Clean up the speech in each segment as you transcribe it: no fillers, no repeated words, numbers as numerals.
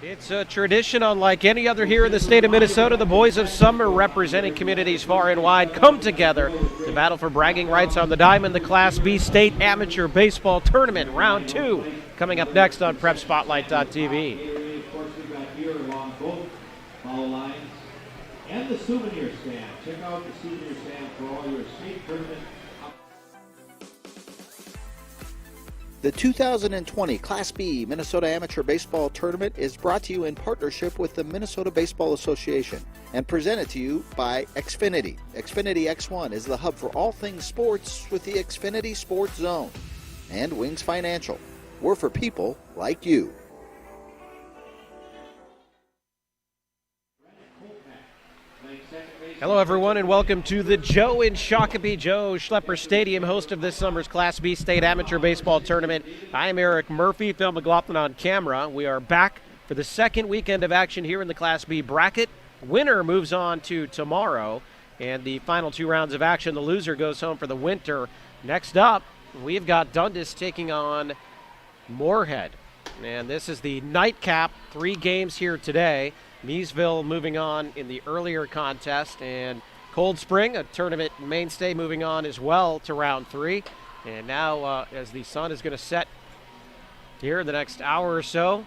It's a tradition unlike any other here in the state of Minnesota. The boys of summer, representing communities far and wide, come together to battle for bragging rights on the diamond. The Class B State Amateur Baseball Tournament, Round 2, coming up next on PrepSpotlight.tv. Of course, we've got here along both foul lines and the souvenir stand. Check out the souvenir stand for all your state tournament. The 2020 Class B Minnesota Amateur Baseball Tournament is brought to you in partnership with the Minnesota Baseball Association and presented to you by Xfinity. Xfinity X1 is the hub for all things sports with the Xfinity Sports Zone. And Wings Financial. We're for people like you. Hello, everyone, and welcome to the Joe in Shakopee. Joe Schlepper Stadium, host of this summer's Class B State Amateur Baseball Tournament. I'm Eric Murphy, Phil McLaughlin on camera. We are back for the second weekend of action here in the Class B bracket. Winner moves on to tomorrow, and the final two rounds of action, the loser goes home for the winter. Next up, we've got Dundas taking on Moorhead, and this is the nightcap. 3 games here today. Miesville moving on in the earlier contest, and Cold Spring, a tournament mainstay, moving on as well to round 3. And now as the sun is going to set here in the next hour or so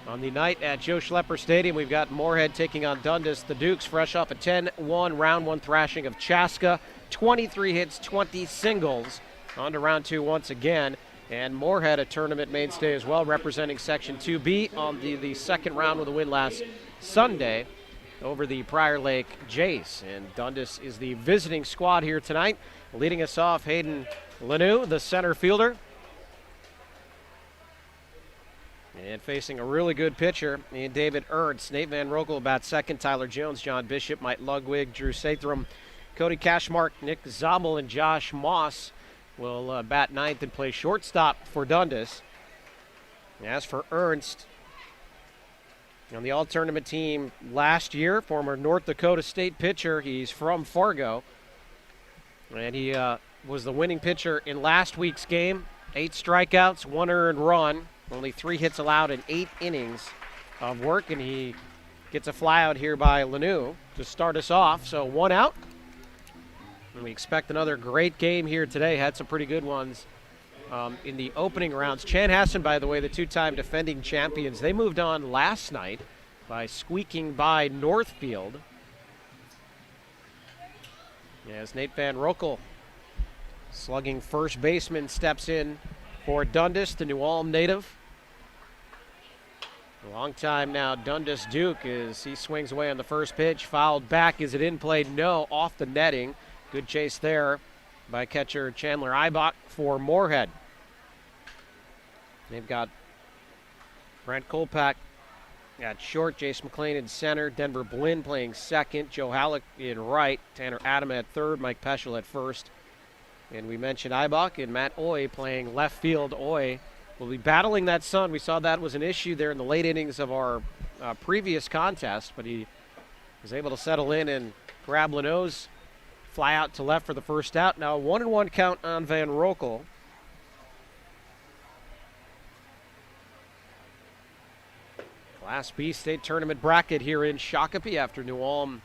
on the night at Joe Schlepper Stadium, we've got Moorhead taking on Dundas. The Dukes fresh off a 10-1 round 1 thrashing of Chaska, 23 hits, 20 singles. On to round 2 once again. And Moorhead, a tournament mainstay as well, representing Section 2B on the second round with a win last Sunday over the Prior Lake Jays. And Dundas is the visiting squad here tonight. Leading us off, Hayden Lanou, the center fielder. And facing a really good pitcher in David Ernst. Nate Van Rokel bats second. Tyler Jones, John Bishop, Mike Ludwig, Drew Sathram, Cody Cashmark, Nick Zabel, and Josh Moss will bat ninth and play shortstop for Dundas. As for Ernst, on the all-tournament team last year, former North Dakota State pitcher. He's from Fargo, and he was the winning pitcher in last week's game. 8 strikeouts, 1 earned run, only 3 hits allowed in 8 innings of work, and he gets a flyout here by Lanou to start us off. So 1 out. And we expect another great game here today. Had some pretty good ones in the opening rounds. Chanhassen, by the way, the 2-time defending champions, they moved on last night by squeaking by Northfield. As Nate Van Rokel, slugging first baseman, steps in for Dundas, the New Ulm native. A long time now, Dundas Duke, as he swings away on the first pitch. Fouled back. Is it in play? No, off the netting. Good chase there by catcher Chandler Eibach for Moorhead. They've got Brent Kolpak at short, Jace McLean in center, Denver Blinn playing second, Joe Halleck in right, Tanner Adam at third, Mike Peschel at first. And we mentioned Eibach and Matt Oy playing left field. Oy will be battling that sun. We saw that was an issue there in the late innings of our previous contest, but he was able to settle in and grab Lanou's fly out to left for the first out. Now a 1-1 count on Van Rokel. Class B state tournament bracket here in Shakopee after New Ulm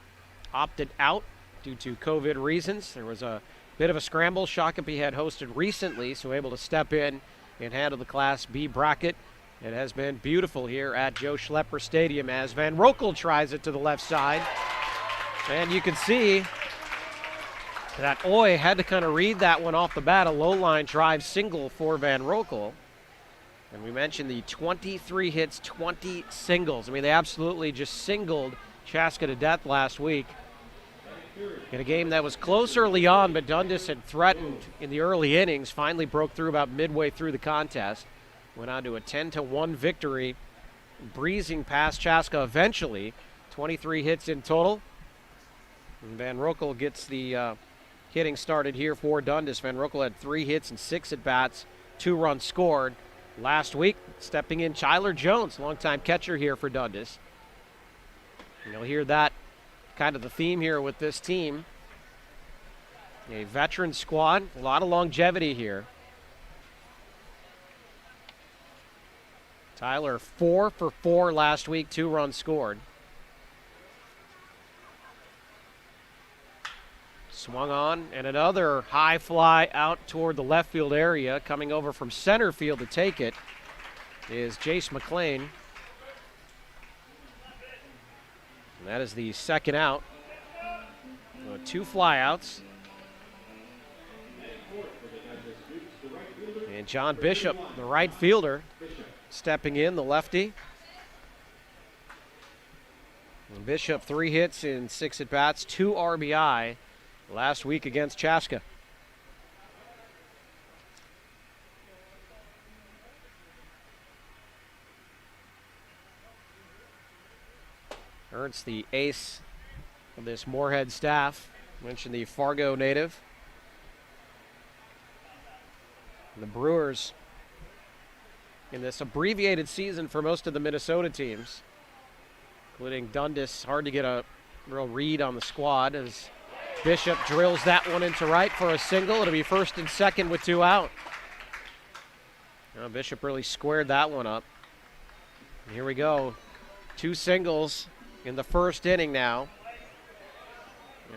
opted out due to COVID reasons. There was a bit of a scramble. Shakopee had hosted recently, so able to step in and handle the Class B bracket. It has been beautiful here at Joe Schlepper Stadium as Van Rokel tries it to the left side. And you can see that Oy had to kind of read that one off the bat, a low line drive single for Van Rokel. And we mentioned the 23 hits, 20 singles. I mean, they absolutely just singled Chaska to death last week in a game that was close early on, but Dundas had threatened in the early innings, finally broke through about midway through the contest. Went on to a 10-1 victory, breezing past Chaska eventually. 23 hits in total. And Van Rokel gets the hitting started here for Dundas. Van Rokel had 3 hits and 6 at-bats, 2 runs scored. Last week, stepping in Tyler Jones, longtime catcher here for Dundas. You'll hear that kind of the theme here with this team. A veteran squad, a lot of longevity here. Tyler 4 for 4 last week, 2 runs scored. Swung on, and another high fly out toward the left field area. Coming over from center field to take it is Jace McLean. And that is the second out. 2 flyouts. And John Bishop, the right fielder, stepping in, the lefty. And Bishop, 3 hits in 6 at-bats, 2 RBI last week against Chaska. Ernst, the ace of this Moorhead staff. Mentioned the Fargo native. And the Brewers, in this abbreviated season for most of the Minnesota teams, including Dundas, hard to get a real read on the squad as Bishop drills that one into right for a single. It'll be first and second with 2 out. Now Bishop really squared that one up. And here we go. 2 singles in the first inning now.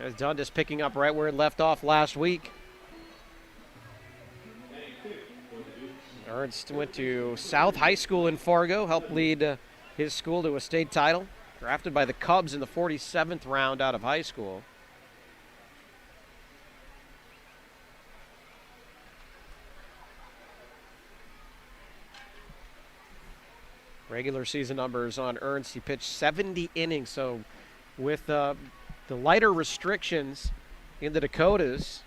As Dundas picking up right where it left off last week. Ernst went to South High School in Fargo, helped lead his school to a state title. Drafted by the Cubs in the 47th round out of high school. Regular season numbers on Ernst, he pitched 70 innings, so with the lighter restrictions in the Dakotas,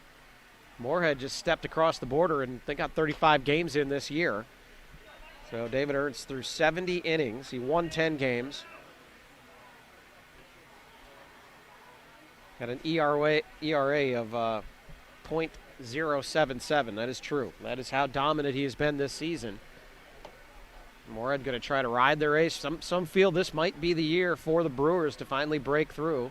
Moorhead just stepped across the border and they got 35 games in this year. So David Ernst threw 70 innings. He won 10 games. Got an ERA of .077. That is true. That is how dominant he has been this season. Moorhead going to try to ride their ace. Some feel this might be the year for the Brewers to finally break through.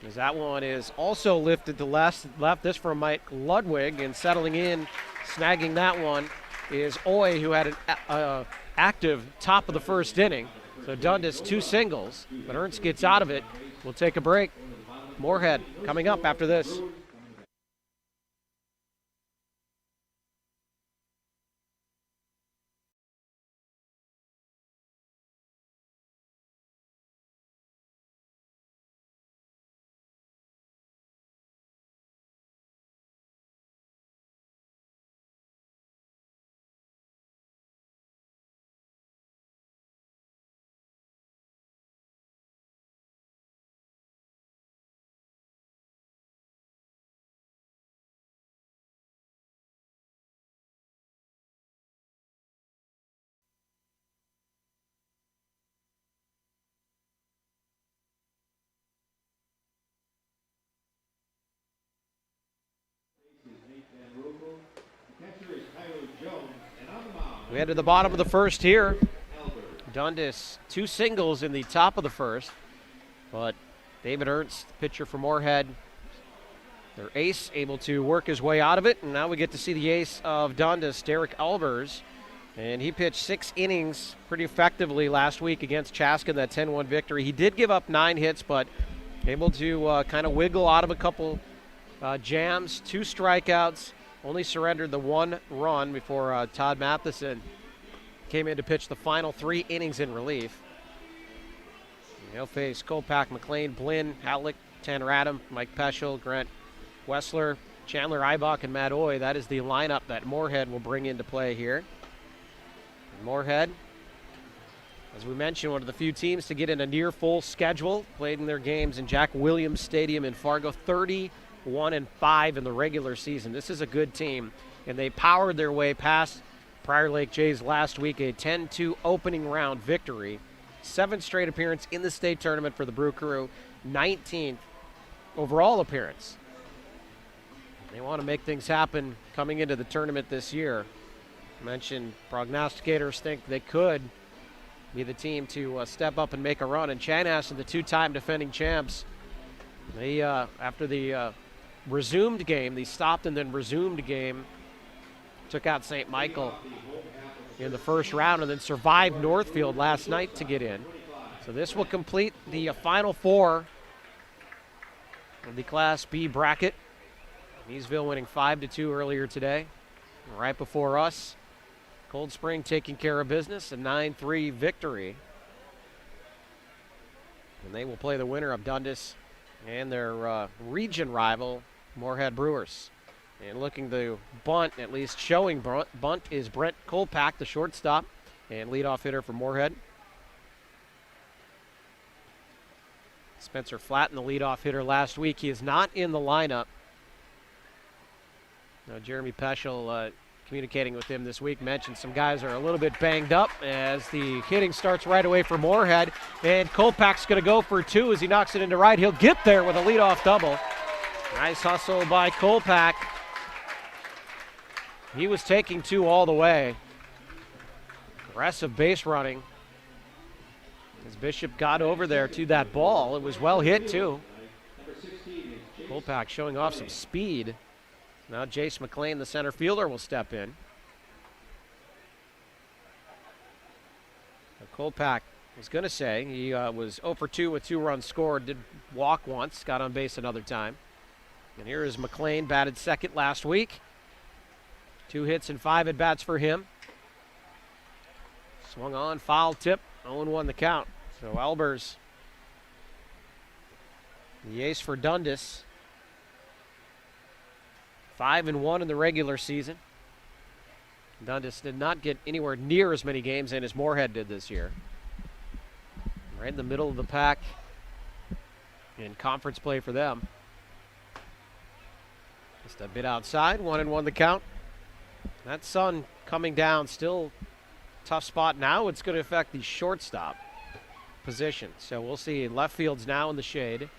As that one is also lifted to left. This from Mike Ludwig, and settling in, snagging that one is Oy, who had an active top of the first inning. So Dundas 2 singles, but Ernst gets out of it. We'll take a break. Moorhead coming up after this. We head to the bottom of the first here. Dundas 2 singles in the top of the first, but David Ernst, pitcher for Moorhead, their ace, able to work his way out of it, and now we get to see the ace of Dundas, Derek Albers, and he pitched 6 innings pretty effectively last week against Chaska in that 10-1 victory. He did give up 9 hits, but able to kind of wiggle out of a couple jams, 2 strikeouts. Only surrendered the 1 run before Todd Matheson came in to pitch the final 3 innings in relief. And he'll face Kolpak, McLean, Blinn, Halleck, Tanner Adam, Mike Peschel, Grant Wessler, Chandler Eibach, and Matt Oy. That is the lineup that Moorhead will bring into play here. And Moorhead, as we mentioned, one of the few teams to get in a near full schedule, played in their games in Jack Williams Stadium in Fargo, 31-5 in the regular season. This is a good team, and they powered their way past Prior Lake Jays last week, a 10-2 opening round victory. 7th straight appearance in the state tournament for the Brew Crew, 19th overall appearance. They want to make things happen coming into the tournament this year. I mentioned prognosticators think they could be the team to step up and make a run, and Chanhassen, the 2-time defending champs, they after the resumed game, the stopped and then resumed game took out St. Michael in the first round and then survived Northfield last night to get in. So this will complete the final four of the Class B bracket. Eastville winning 5-2 earlier today. Right before us, Cold Spring taking care of business, a 9-3 victory. And they will play the winner of Dundas and their region rival, Moorhead Brewers. And looking to bunt, at least showing bunt, is Brent Kolpak, the shortstop and leadoff hitter for Moorhead. Spencer Flatten, the leadoff hitter last week. He is not in the lineup. Now, Jeremy Peschel, communicating with him this week, mentioned some guys are a little bit banged up as the hitting starts right away for Moorhead. And Kolpak's going to go for two as he knocks it into right. He'll get there with a leadoff double. Nice hustle by Kolpak. He was taking two all the way. Aggressive base running. As Bishop got over there to that ball, it was well hit too. Kolpak showing off some speed. Now Jace McLean, the center fielder, will step in. Kolpak was going to say he was 0 for 2 with 2 runs scored, did walk once, got on base another time. And here is McLean, batted second last week. 2 hits and 5 at-bats for him. Swung on, foul tip, 0-1 the count. So Albers, the ace for Dundas. 5-1 in the regular season. Dundas did not get anywhere near as many games in as Moorhead did this year. Right in the middle of the pack in conference play for them. Just a bit outside, 1-1 the count. That sun coming down, still tough spot. Now it's going to affect the shortstop position. So we'll see. Left field's now in the shade.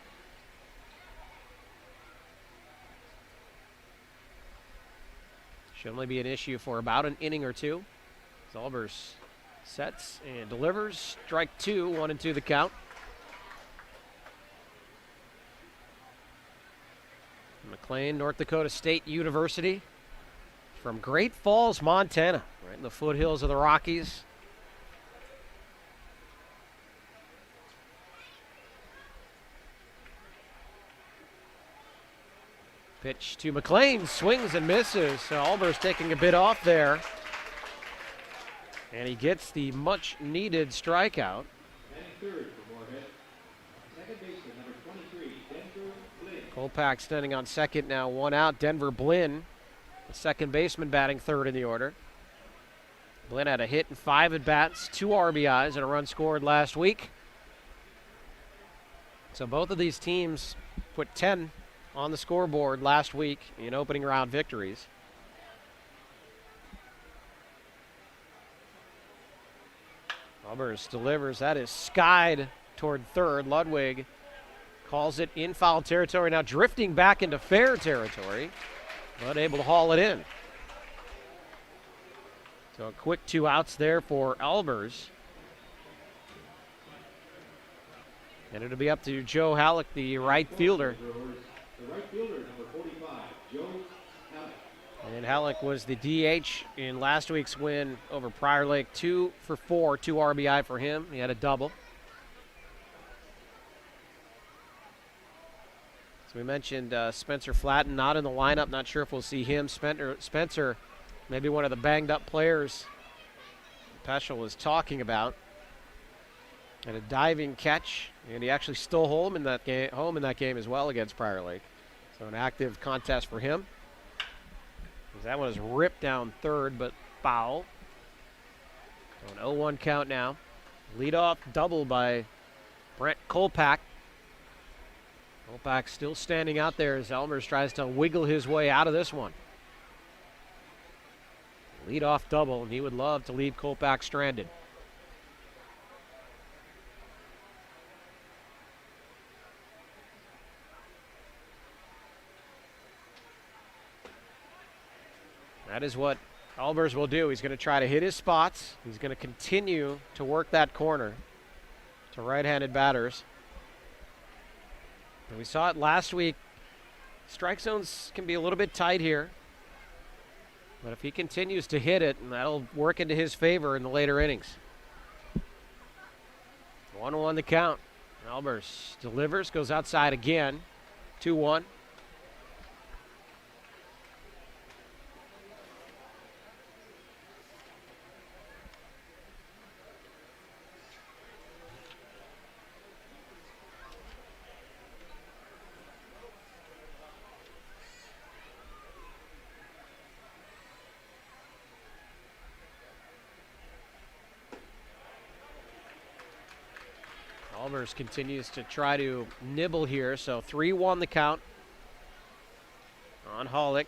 Should only be an issue for about an inning or two. Albers sets and delivers. Strike 2, 1-2 the count. McLean, North Dakota State University from Great Falls, Montana, right in the foothills of the Rockies. Pitch to McLean, swings and misses. So Albers taking a bit off there. And he gets the much-needed strikeout. Third for Moorhead. Second baseman, number 23, Denver Blinn. Kolpak standing on second now, 1 out. Denver Blinn, the second baseman, batting third in the order. Blinn had a hit and 5 at-bats, 2 RBIs, and a run scored last week. So both of these teams put 10 on the scoreboard last week in opening round victories. Albers delivers. That is skied toward third. Ludwig calls it in foul territory. Now drifting back into fair territory, but able to haul it in. So a quick 2 outs there for Albers. And it'll be up to Joe Halleck, the right fielder. The right fielder, number 45, Joe Halleck. And Halleck was the DH in last week's win over Prior Lake. 2 for 4, 2 RBI for him. He had a double. So we mentioned Spencer Flatten not in the lineup. Not sure if we'll see him. Spencer, maybe one of the banged up players Peschel was talking about. And a diving catch, and he actually stole home in that game as well against Prior Lake. So an active contest for him. That one is ripped down third, but foul. So an 0-1 count now. Leadoff double by Brent Kolpak. Kolpak still standing out there as Elmers tries to wiggle his way out of this one. Leadoff double, and he would love to leave Kolpak stranded. That is what Albers will do. He's going to try to hit his spots. He's going to continue to work that corner to right-handed batters. And we saw it last week. Strike zones can be a little bit tight here. But if he continues to hit it, that'll work into his favor in the later innings. 1-1 the count. Albers delivers, goes outside again. 2-1. Albers continues to try to nibble here, so 3-1 the count on Hollick.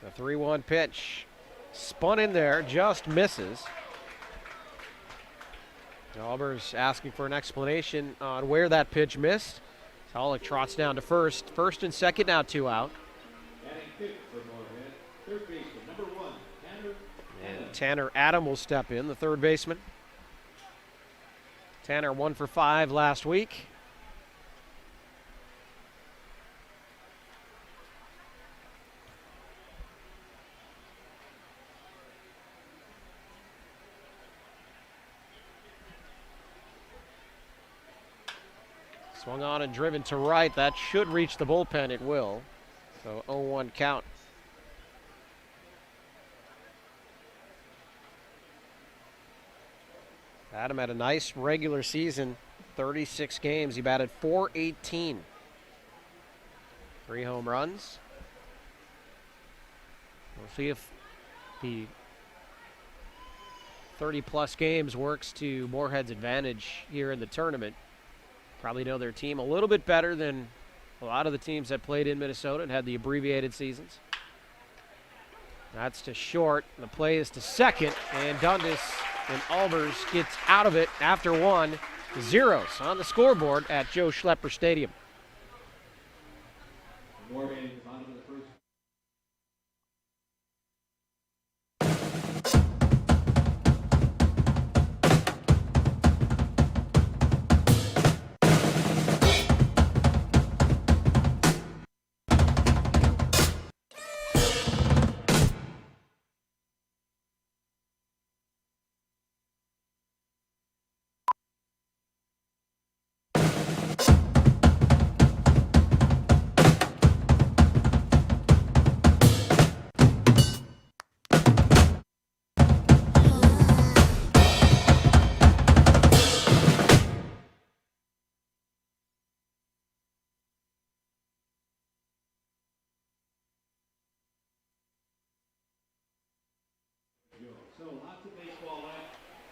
The 3-1 pitch spun in there, just misses. Albers asking for an explanation on where that pitch missed. Hollick trots down to first. First and second, now 2 out. Batting fifth for Moorhead, third baseman, number 1, Tanner Adam. And Tanner Adam will step in, the third baseman. Tanner 1 for 5 last week. Swung on and driven to right. That should reach the bullpen. It will. So 0-1 count. Adam had a nice regular season. 36 games. He batted .418. 3 home runs. We'll see if the 30-plus games works to Moorhead's advantage here in the tournament. Probably know their team a little bit better than a lot of the teams that played in Minnesota and had the abbreviated seasons. That's to short. The play is to second, and Dundas and Albers gets out of it after 1. Zeros on the scoreboard at Joe Schlepper Stadium. Moorhead is on to the first.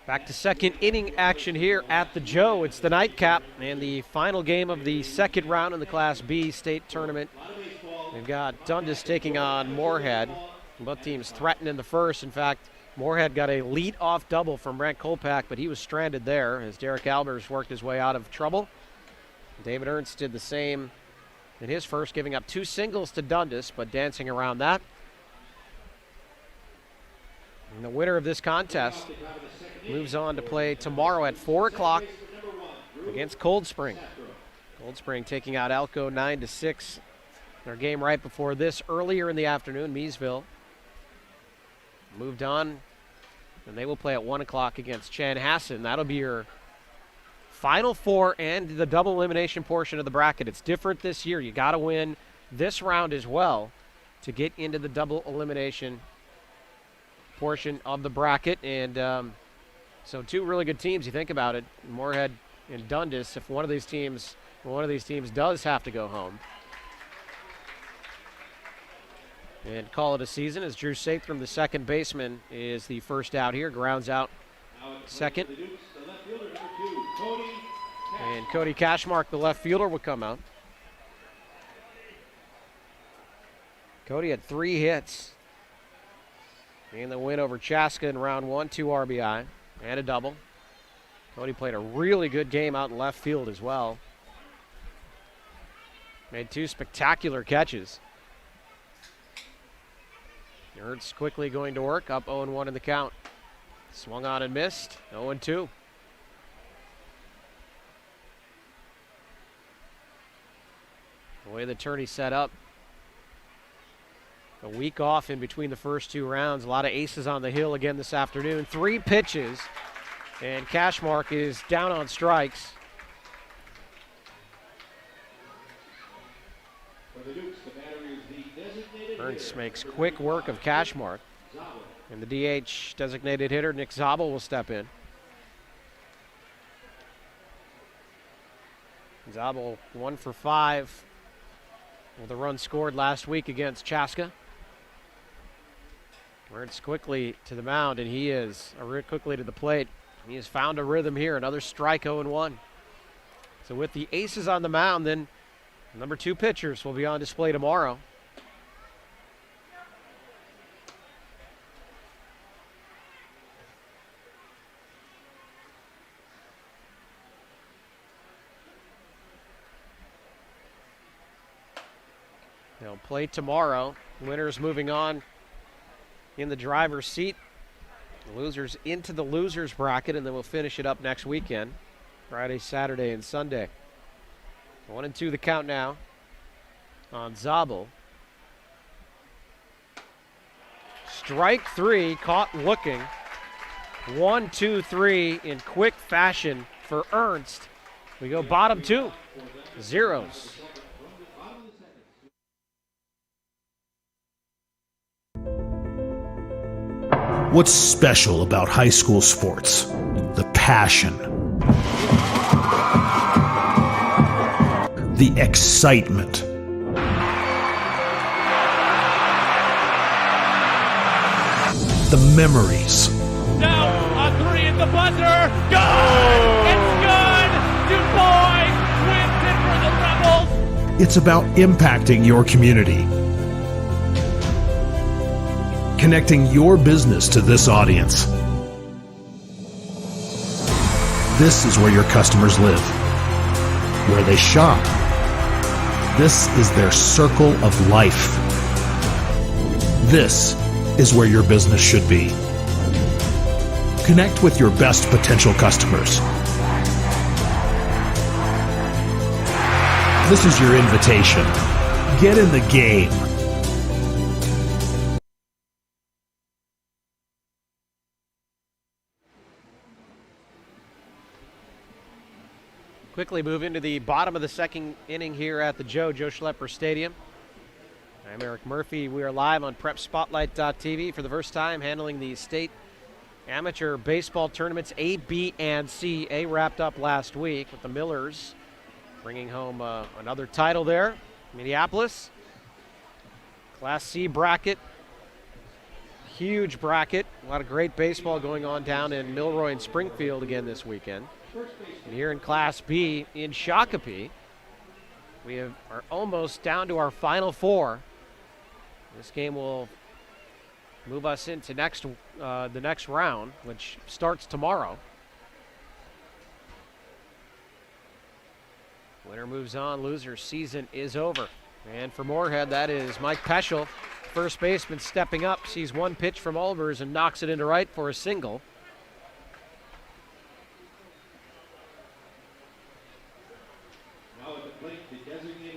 Back to second inning action here at the Joe. It's the nightcap and the final game of the second round in the Class B state tournament. We've got Dundas taking on Moorhead. Both teams threatened in the first. In fact, Moorhead got a lead-off double from Brent Kolpak, but he was stranded there as Derek Albers worked his way out of trouble. David Ernst did the same in his first, giving up 2 singles to Dundas, but dancing around that. And the winner of this contest moves on to play tomorrow at 4 o'clock against Cold Spring. Cold Spring taking out Elko 9-6. Their game right before this earlier in the afternoon, Miesville moved on, and they will play at 1 o'clock against Chanhassen. That'll be your Final 4 and the double elimination portion of the bracket. It's different this year. You got to win this round as well to get into the double elimination portion of the bracket. And so 2 really good teams, you think about it, Moorhead and Dundas. If one of these teams does have to go home and call it a season, as Drew Sathrop, the second baseman, is the first out here, grounds out second. And Cody Cashmark, the left fielder, would come out. Cody had 3 hits in the win over Chaska in round 1, 2 RBI and a double. Cody played a really good game out in left field as well. Made 2 spectacular catches. Ernst quickly going to work, up 0-1 in the count. Swung on and missed, 0-2. The way the tourney set up. A week off in between the first two rounds. A lot of aces on the hill again this afternoon. 3 pitches, and Cashmark is down on strikes. For the Dukes, the batter is the designated Ernst hitter. makes quick work of Cashmark. And the DH designated hitter, Nick Zabel, will step in. Zabel 1 for 5 with a run scored last week against Chaska. Ernst quickly to the mound, and he is quickly to the plate. He has found a rhythm here, another strike, 0-1. So with the aces on the mound, then number 2 pitchers will be on display tomorrow. They'll play tomorrow. Winners moving on in the driver's seat. The losers into the losers bracket, and then we'll finish it up next weekend. Friday, Saturday, and Sunday. 1-2 the count now on Zabel. Strike 3, caught looking. 1, 2, 3 in quick fashion for Ernst. We go bottom 2, zeros. What's special about high school sports? The passion. The excitement. The memories. Now a 3 at the buzzer. Good! It's good! Du Bois wins it for the Rebels. It's about impacting your community. Connecting your business to this audience. This is where your customers live, where they shop. This is their circle of life. This is where your business should be. Connect with your best potential customers. This is your invitation. Get in the game. Quickly move into the bottom of the second inning here at the Joe Schlepper Stadium. I'm Eric Murphy. We are live on PrepSpotlight.tv for the first time, handling the state amateur baseball tournaments A, B, and C. A wrapped up last week with the Millers bringing home another title there. Minneapolis. Class C bracket. Huge bracket. A lot of great baseball going on down in Milroy and Springfield again this weekend. And here in Class B in Shakopee, we are almost down to our final 4. This game will move us into the next round, which starts tomorrow. Winner moves on, loser season is over. And for Moorhead, that is Mike Peschel, first baseman, stepping up, sees one pitch from Olvers and knocks it into right for a single.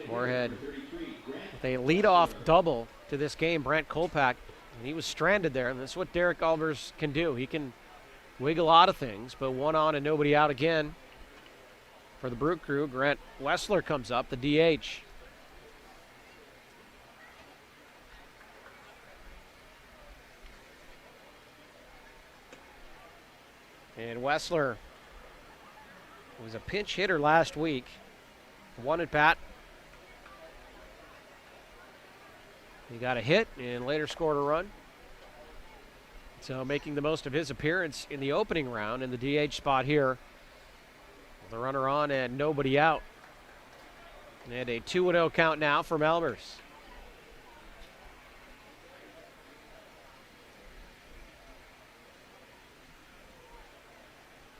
Moorhead with a leadoff double to this game, Brant Kolpak, and he was stranded there, and that's what Derek Olvers can do. He can wiggle out of things, but 1 on and nobody out again for the Brew Crew. Grant Wessler comes up, the DH. And Wessler was a pinch hitter last week. 1 at bat. He got a hit and later scored a run. So making the most of his appearance in the opening round in the DH spot here. With a runner on and nobody out. And a 2-0 count now for Elmers.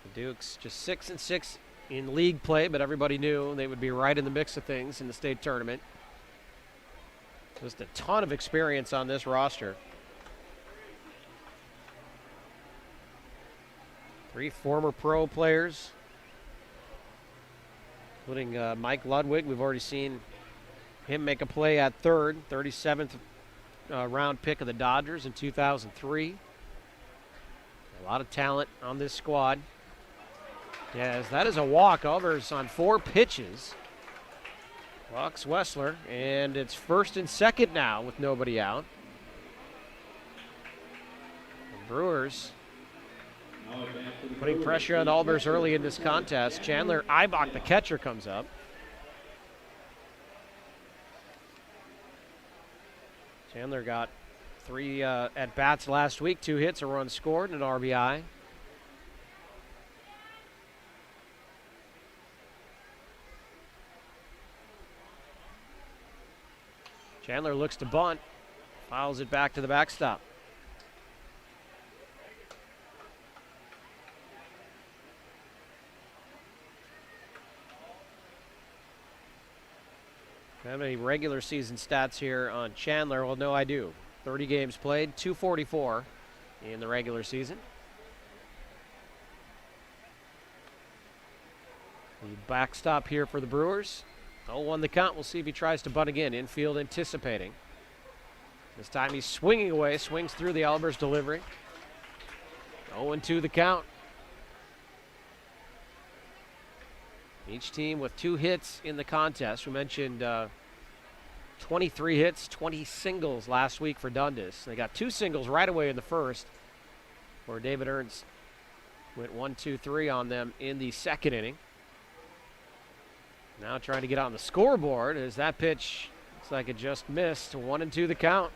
The Dukes just 6-6 in league play, but everybody knew they would be right in the mix of things in the state tournament. Just a ton of experience on this roster. 3 former pro players, including Mike Ludwig. We've already seen him make a play at third, 37th round pick of the Dodgers in 2003. A lot of talent on this squad. Yes, that is a walk. Albers on 4 pitches. Walks Wessler, and it's first and second now with nobody out. The Brewers putting pressure on Albers early in this contest. Chandler Eibach, the catcher, comes up. Chandler got 3 at-bats last week, 2 hits, a run scored, and an RBI. Chandler looks to bunt, fouls it back to the backstop. Do I have any regular season stats here on Chandler? Well, no, I do. 30 games played, 244 in the regular season. The backstop here for the Brewers. 0-1 the count. We'll see if he tries to bunt again. Infield anticipating. This time he's swinging away, swings through the Albers delivery. 0-2 the count. Each team with 2 hits in the contest. We mentioned 23 hits, 20 singles last week for Dundas. They got 2 singles right away in the first, where David Ernst went 1-2-3 on them in the second inning. Now trying to get on the scoreboard as that pitch looks like it just missed. 1-2 the count.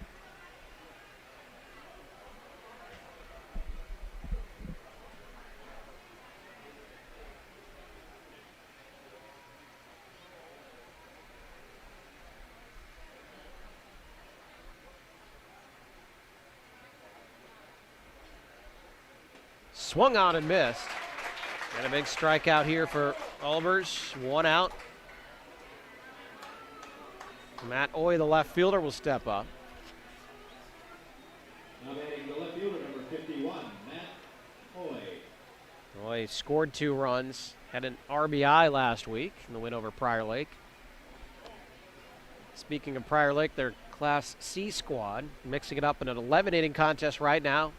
Swung on and missed. And a big strikeout here for Albers. 1 out. Matt Oy, the left fielder, will step up. Now batting the left fielder, number 51, Matt Oy. Oy scored 2 runs, had an RBI last week in the win over Prior Lake. Speaking of Prior Lake, their Class C squad mixing it up in an 11-inning contest right now.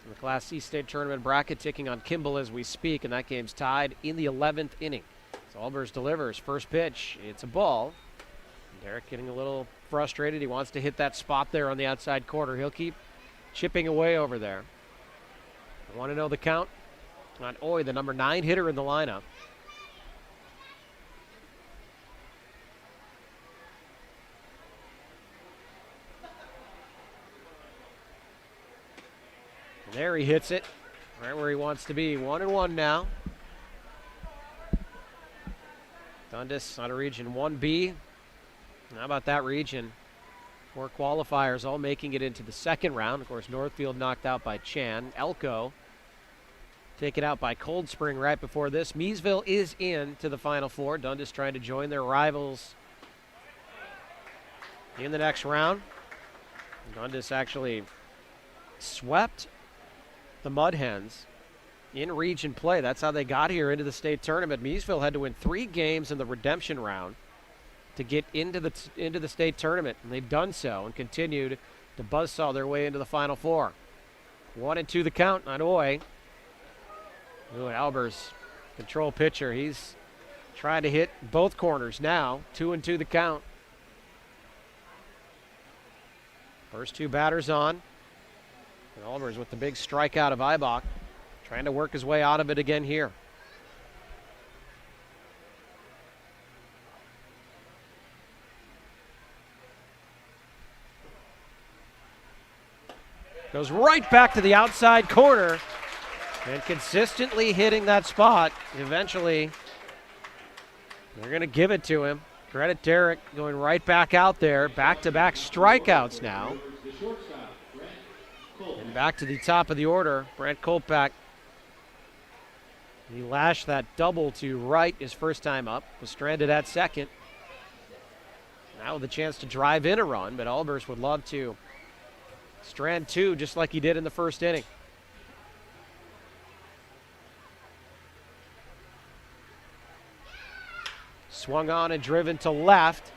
In the Class C state tournament bracket, taking on Kimball as we speak, and that game's tied in the 11th inning. So Albers delivers first pitch. It's a ball. Derek getting a little frustrated. He wants to hit that spot there on the outside corner. He'll keep chipping away over there. I want to know the count on Oy, the number 9 hitter in the lineup. And there he hits it, right where he wants to be. 1-1 now. Dundas out of Region 1B. How about that region? 4 qualifiers all making it into the second round. Of course, Northfield knocked out by Chan. Elko taken out by Cold Spring right before this. Miesville is in to the Final Four. Dundas trying to join their rivals in the next round. Dundas actually swept the Mud Hens in region play. That's how they got here into the state tournament. Miesville had to win 3 games in the redemption round to get into the state tournament, and they've done so and continued to buzzsaw their way into the Final Four. 1-2 the count on Oy. Ooh, Albers, control pitcher. He's trying to hit both corners now. 2-2 the count. First 2 batters on. And Albers with the big strikeout of Eibach, trying to work his way out of it again here. Goes right back to the outside corner and consistently hitting that spot. Eventually, they're going to give it to him. Credit Derek going right back out there. Back-to-back strikeouts now. And back to the top of the order, Brent Kolpak. He lashed that double to right his first time up. Was stranded at second. Now with a chance to drive in a run, but Albers would love to strand 2 just like he did in the first inning. swung on and driven to left.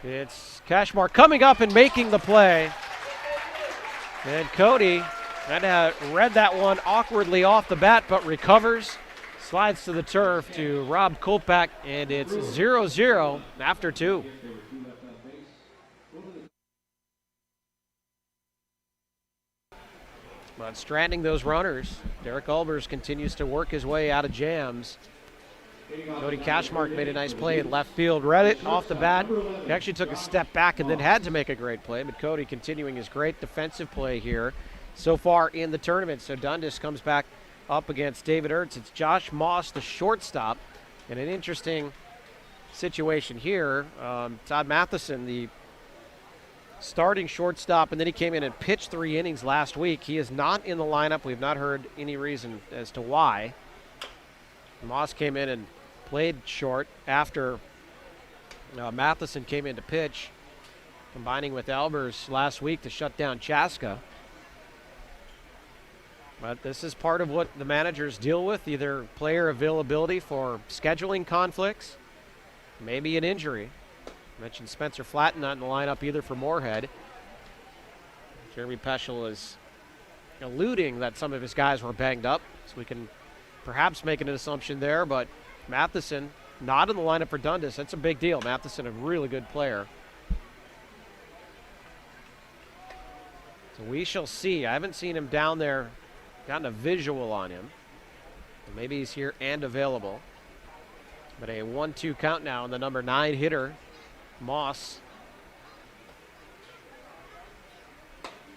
It's Cashmore coming up and making the play. And Cody kind of read that one awkwardly off the bat, but recovers. Slides to the turf to Rob Kolpak, and it's 0-0 after 2. But stranding those runners, Derek Albers continues to work his way out of jams. Cody Cashmark made a nice play in left field, read it off the bat. He actually took a step back and then had to make a great play, but Cody continuing his great defensive play here so far in the tournament. So Dundas comes back up against David Ernst. It's Josh Moss, the shortstop, and an interesting situation here. Todd Matheson, the starting shortstop, and then he came in and pitched 3 innings last week. He is not in the lineup. We've not heard any reason as to why. Moss came in and played short after Matheson came in to pitch, combining with Albers last week to shut down Chaska. But this is part of what the managers deal with, either player availability for scheduling conflicts, maybe an injury. I mentioned Spencer Flatten not in the lineup either for Moorhead. Jeremy Peschel is alluding that some of his guys were banged up, so we can perhaps make an assumption there, but Matheson not in the lineup for Dundas. That's a big deal. Matheson, a really good player. So we shall see. I haven't seen him down there, gotten a visual on him. Maybe he's here and available. But a 1-2 count now on the number 9 hitter, Moss.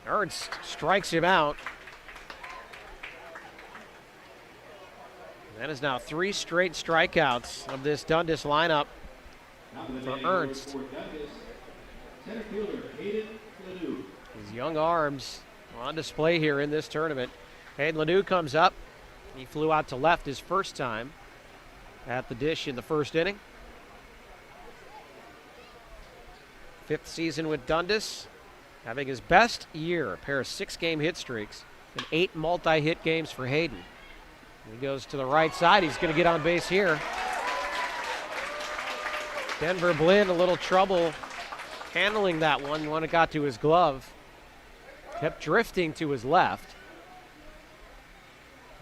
Ernst strikes him out. That is now 3 straight strikeouts of this Dundas lineup for Ernst. His young arms on display here in this tournament. Hayden Ledoux comes up. He flew out to left his first time at the dish in the first inning. 5th season with Dundas, having his best year, a pair of 6-game hit streaks and 8 multi-hit games for Hayden. He goes to the right side. He's going to get on base here. Denver Blinn, a little trouble handling that one when it got to his glove. Kept drifting to his left.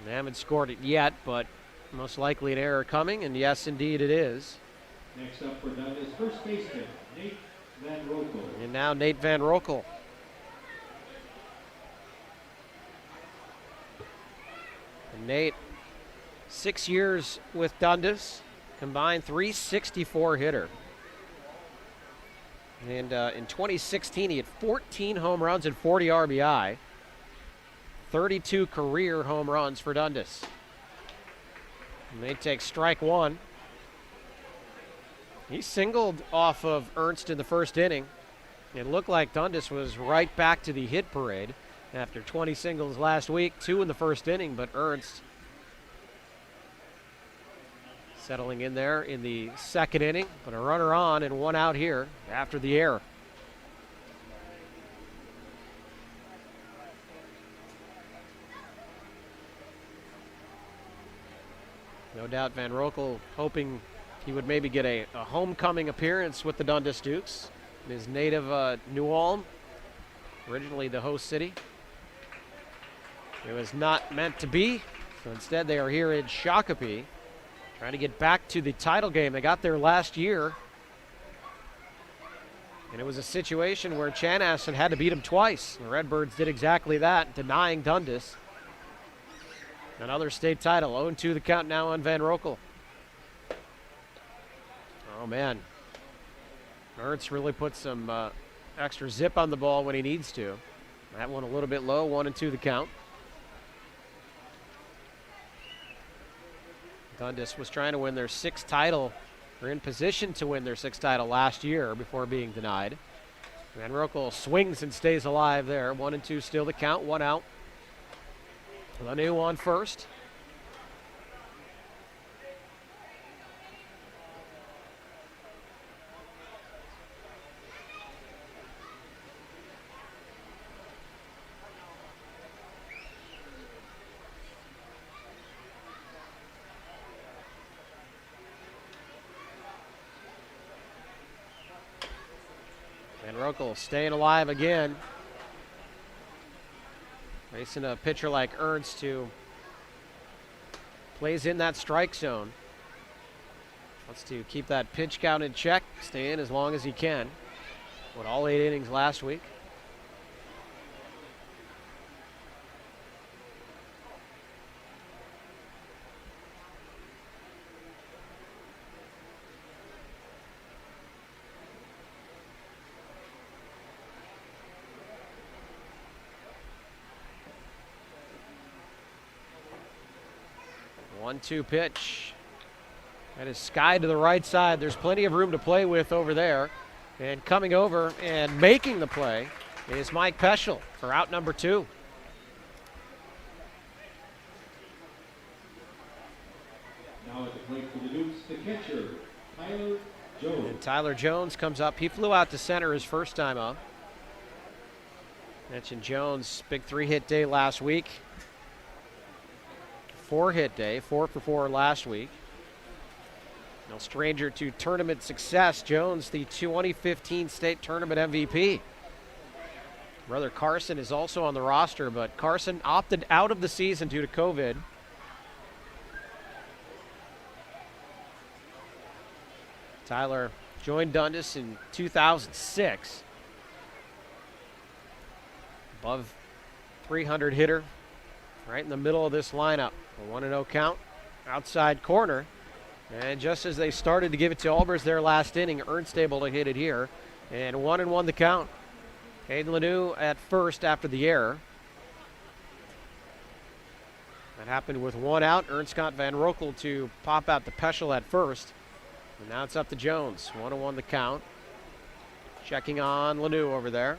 They haven't scored it yet, but most likely an error coming, and yes, indeed it is. Next up for Dundas, first baseman, Nate Van Rokel. And now Nate Van Rokel. And Nate, 6 years with Dundas, combined .364 hitter. And in 2016, he had 14 home runs and 40 RBI. 32 career home runs for Dundas. And they take strike 1. He singled off of Ernst in the first inning. It looked like Dundas was right back to the hit parade after 20 singles last week, 2 in the first inning, but Ernst settling in there in the second inning, but a runner on and 1 out here after the error. No doubt Van Rokel hoping he would maybe get a homecoming appearance with the Dundas Dukes. His native New Ulm, originally the host city. It was not meant to be, so instead they are here in Shakopee, trying to get back to the title game. They got there last year, and it was a situation where Chanhassen had to beat them twice. The Redbirds did exactly that, denying Dundas another state title. 0-2 the count now on Van Rokel. Oh, man. Ernst really put some extra zip on the ball when he needs to. That one a little bit low, 1-2 the count. Dundas was trying to win their 6th title, or in position to win their 6th title last year before being denied. Van Rokel swings and stays alive there. 1-2 still the count, 1 out. Lanu on first. Rokel staying alive again. Facing a pitcher like Ernst who plays in that strike zone. Wants to keep that pitch count in check, stay in as long as he can. Went all 8 innings last week. One-two pitch. That is sky to the right side. There's plenty of room to play with over there. And coming over and making the play is Mike Peschel for out number 2. Now at the plate for the Dukes, the catcher, Tyler Jones. And Tyler Jones comes up. He flew out to center his first time up. Mentioned Jones, big 3-hit day last week. 4-hit day, 4 for 4 last week. No stranger to tournament success. Jones, the 2015 state tournament MVP. Brother Carson is also on the roster, but Carson opted out of the season due to COVID. Tyler joined Dundas in 2006. Above 300 hitter, right in the middle of this lineup. A 1-0 count, outside corner. And just as they started to give it to Albers their last inning, Ernst able to hit it here. And 1-1 the count. Hayden Lanou at first after the error. That happened with 1 out. Ernst got Van Rokel to pop out the Peschel at first. And now it's up to Jones. 1-1 the count. Checking on Lanou over there.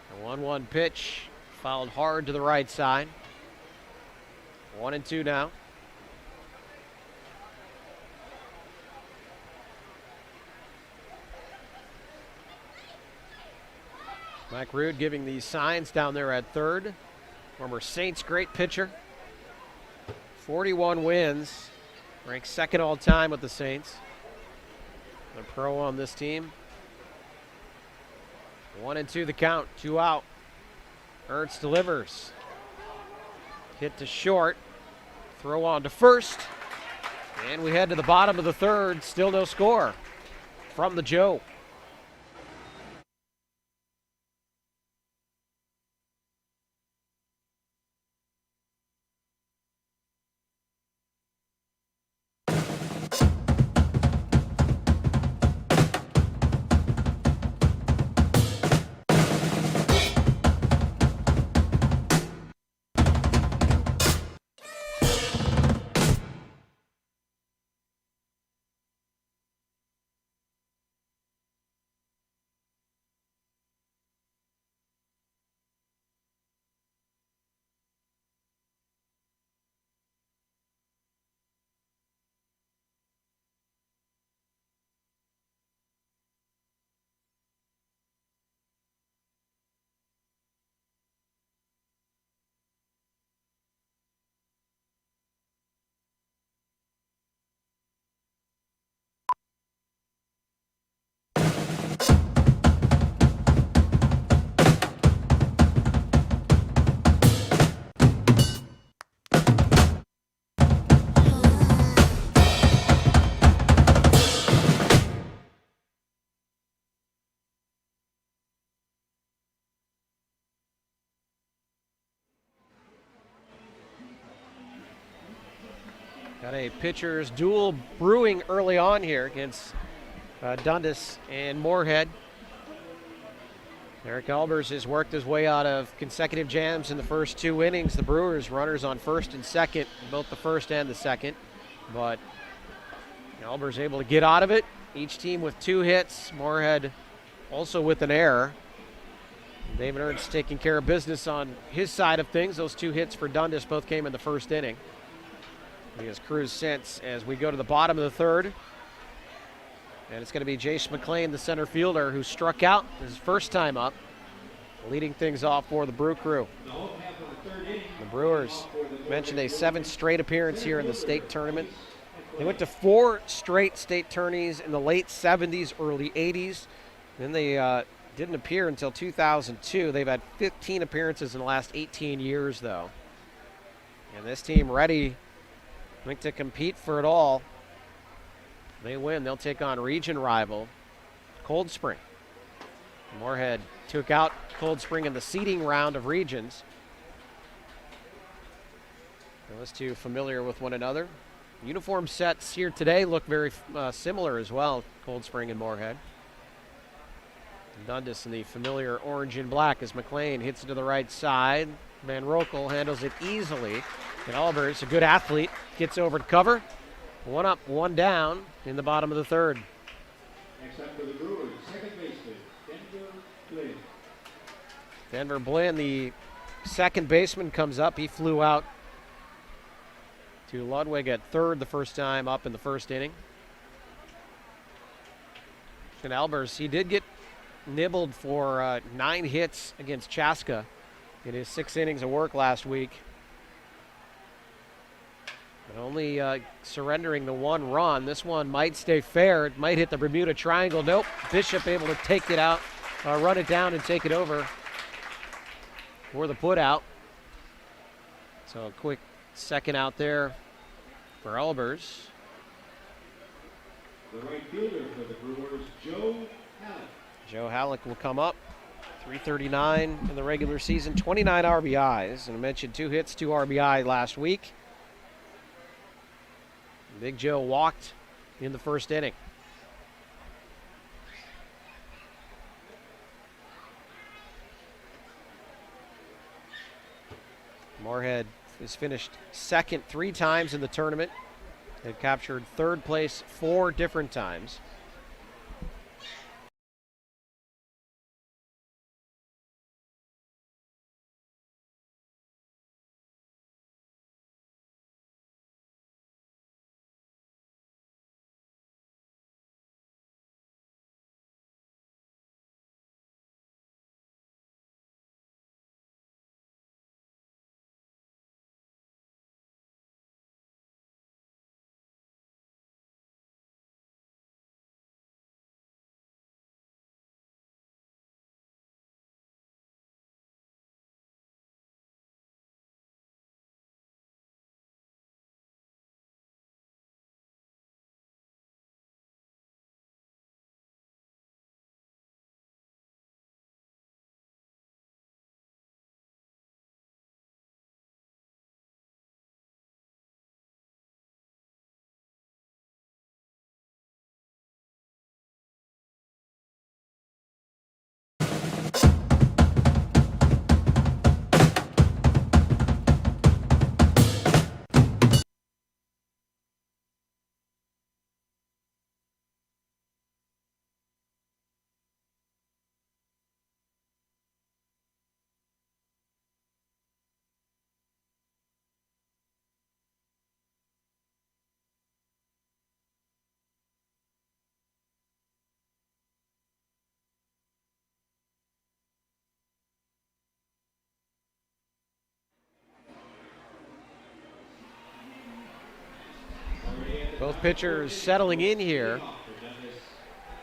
The 1-1 pitch, fouled hard to the right side. 1-2 now. Mike Rood giving these signs down there at third. Former Saints great pitcher. 41 wins. Ranked second all time with the Saints. The pro on this team. 1-2 the count, 2 out. Ernst delivers. Hit to short. Throw on to first. And we head to the bottom of the third. Still no score from the Joe. Got a pitcher's duel brewing early on here against Dundas and Moorhead. Eric Albers has worked his way out of consecutive jams in the first 2 innings. The Brewers runners on first and second, both the first and the second. But Albers able to get out of it. Each team with 2 hits. Moorhead also with an error. David Ernst taking care of business on his side of things. Those 2 hits for Dundas both came in the first inning. He has cruised since as we go to the bottom of the third. And it's going to be Jace McLean, the center fielder, who struck out his first time up, leading things off for the Brew Crew. The Brewers mentioned a 7th straight appearance here in the state tournament. They went to 4 straight state tourneys in the late 70s, early 80s. Then they didn't appear until 2002. They've had 15 appearances in the last 18 years, though. And this team ready, I think, to compete for it all. They win, they'll take on region rival Cold Spring. Moorhead took out Cold Spring in the seeding round of regions. Those two familiar with one another. Uniform sets here today look very similar as well, Cold Spring and Moorhead. Dundas in the familiar orange and black as McLean hits it to the right side. Van Rokel handles it easily. And Albers, a good athlete, gets over to cover. 1 up, 1 down in the bottom of the third. Next up for the Brewers, second baseman, Denver Blinn. Denver Blinn, the second baseman, comes up. He flew out to Ludwig at third the first time up in the first inning. And Albers, he did get nibbled for 9 hits against Chaska in his 6 innings of work last week. But only surrendering the 1 run. This one might stay fair. It might hit the Bermuda Triangle. Nope. Bishop able to take it out, run it down and take it over for the put out. So a quick second out there for Albers. The right fielder for the Brewers, Joe Halleck. Joe Halleck will come up. 339 in the regular season, 29 RBIs. And I mentioned 2 hits, 2 RBI last week. Big Joe walked in the first inning. Moorhead has finished second 3 times in the tournament. They've captured third place 4 different times. Both pitchers settling in here.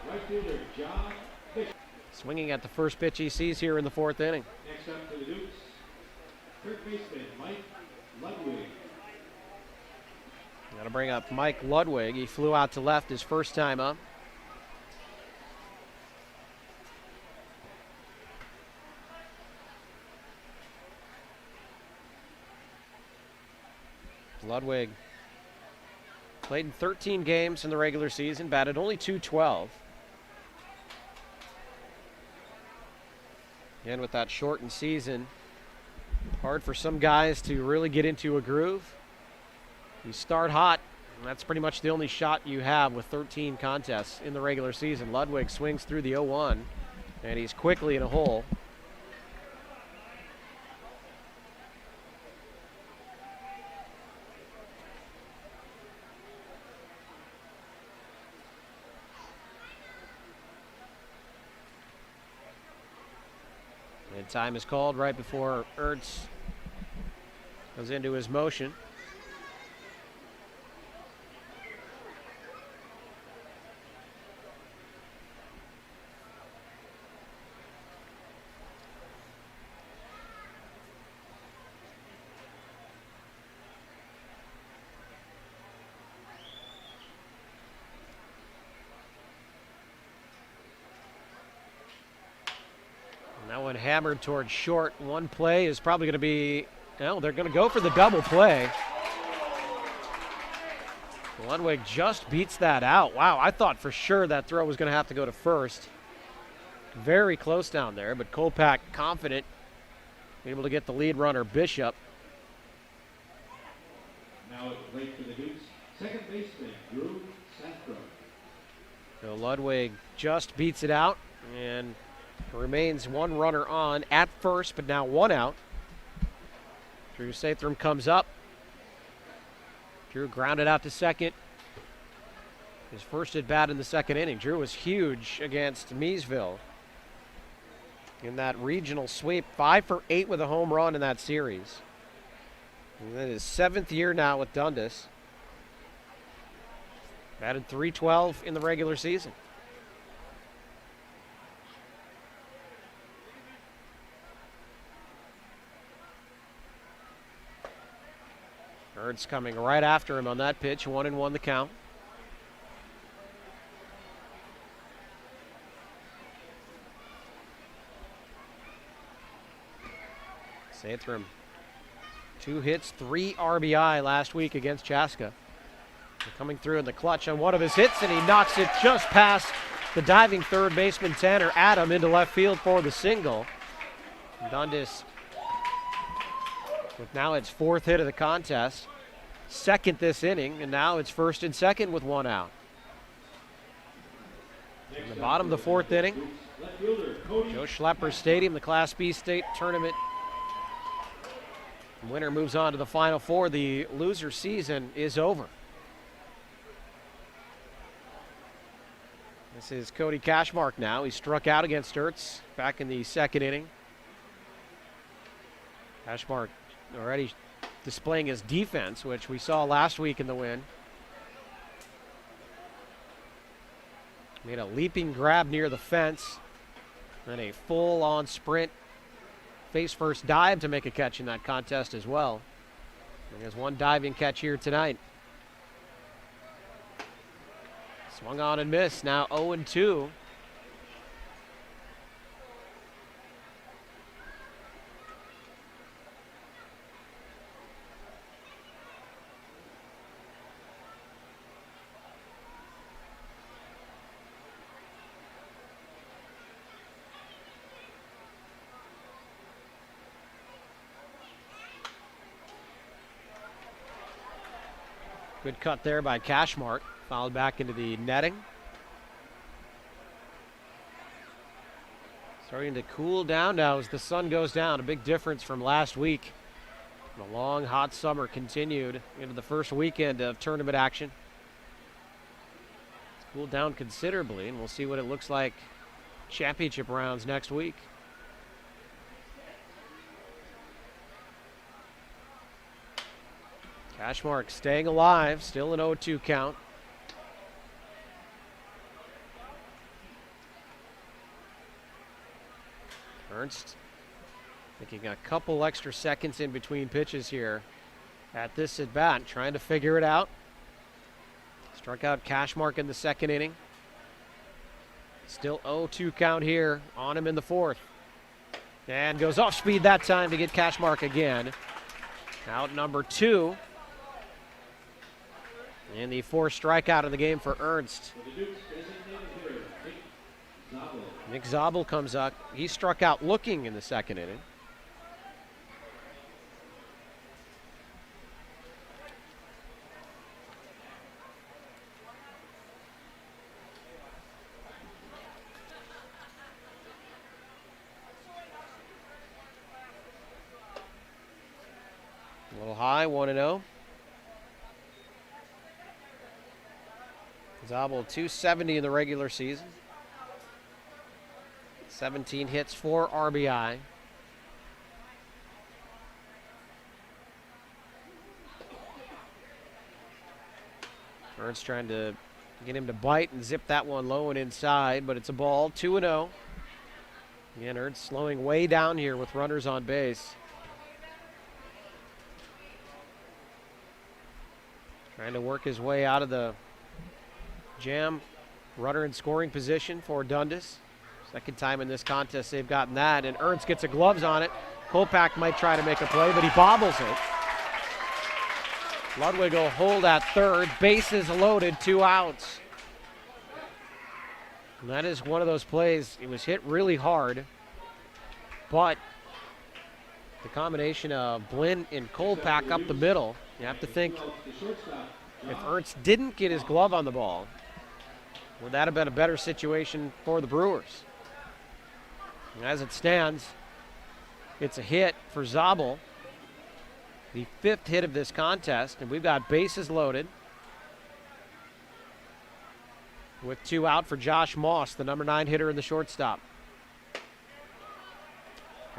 Right fielder, John Bishop. Swinging at the first pitch he sees here in the 4th inning. Next up for the Dukes, third baseman, Mike Ludwig. Got to bring up Mike Ludwig. He flew out to left his first time up. Ludwig played in 13 games in the regular season, batted only .212. Again, with that shortened season, hard for some guys to really get into a groove. You start hot, and that's pretty much the only shot you have with 13 contests in the regular season. Ludwig swings through the 0-1, and he's quickly in a hole. And time is called right before Ernst goes into his motion. That one hammered towards short. One play is probably going to be, well, they're going to go for the double play. Ludwig just beats that out. Wow, I thought for sure that throw was going to have to go to first. Very close down there, but Kolpak confident, able to get the lead runner, Bishop. Now at the plate for the Dukes, second baseman Drew Sastro. So Ludwig just beats it out and remains one runner on at first, but now one out. Drew Sathram comes up. Drew grounded out to second. His first at bat in the second inning. Drew was huge against Meesville in that regional sweep. 5 for 8 with a home run in that series. And that is 7th year now with Dundas. Batted .312 in the regular season. Ernst coming right after him on that pitch. 1-1 the count. Sathram, 2 hits, 3 RBI last week against Chaska. Coming through in the clutch on one of his hits, and he knocks it just past the diving third baseman Tanner Adam into left field for the single. Dundas with now its 4th hit of the contest, 2nd this inning, and now it's 1st and 2nd with 1 out. In the bottom of the 4th inning, Joe Schlepper Stadium, the Class B state tournament. The winner moves on to the Final Four. The loser season is over. This is Cody Cashmark now. He struck out against Ernst back in the 2nd inning. Cashmark already displaying his defense, which we saw last week in the win. Made a leaping grab near the fence, then a full-on sprint, face-first dive to make a catch in that contest as well. And he has one diving catch here tonight. Swung on and missed, now 0-2. Good cut there by Cashmark, fouled back into the netting. Starting to cool down now as the sun goes down. A big difference from last week. The long, hot summer continued into the first weekend of tournament action. It's cooled down considerably, and we'll see what it looks like championship rounds next week. Cashmark staying alive, still an 0-2 count. Ernst taking a couple extra seconds in between pitches here at this at bat, trying to figure it out. Struck out Cashmark in the 2nd inning. Still 0-2 count here on him in the 4th. And goes off speed that time to get Cashmark again. Out number 2. And the 4th strikeout of the game for Ernst. Nick Zabel comes up. He struck out looking in the 2nd inning. A little high, 1-0. Zabel 270 in the regular season. 17 hits, 4 RBI. Ernst trying to get him to bite and zip that one low and inside, but it's a ball, 2-0. Again, Ernst slowing way down here with runners on base. Trying to work his way out of the jam. Runner in scoring position for Dundas. Second time in this contest they've gotten that, and Ernst gets the gloves on it. Kolpak might try to make a play, but he bobbles it. Ludwig will hold at third. Bases loaded, 2 outs. And that is one of those plays. It was hit really hard, but the combination of Blinn and Kolpak up the middle, you have to think if Ernst didn't get his glove on the ball, would that have been a better situation for the Brewers? And as it stands, it's a hit for Zabel, the 5th hit of this contest, and we've got bases loaded with 2 out for Josh Moss, the number 9 hitter in the shortstop.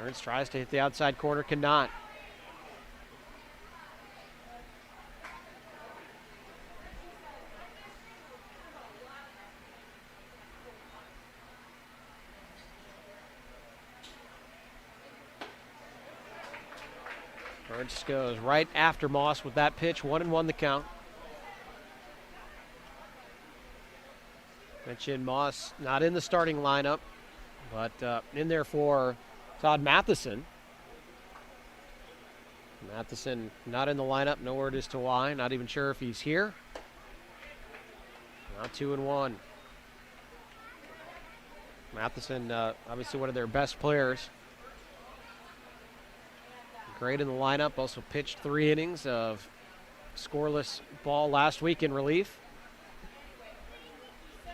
Ernst tries to hit the outside corner, cannot. Ernst goes right after Moss with that pitch, 1-1 the count. Mentioned Moss not in the starting lineup, but in there for Todd Matheson. Matheson not in the lineup, no word as to why, not even sure if he's here. Now 2-1. Matheson, obviously one of their best players. Great in the lineup, also pitched 3 innings of scoreless ball last week in relief.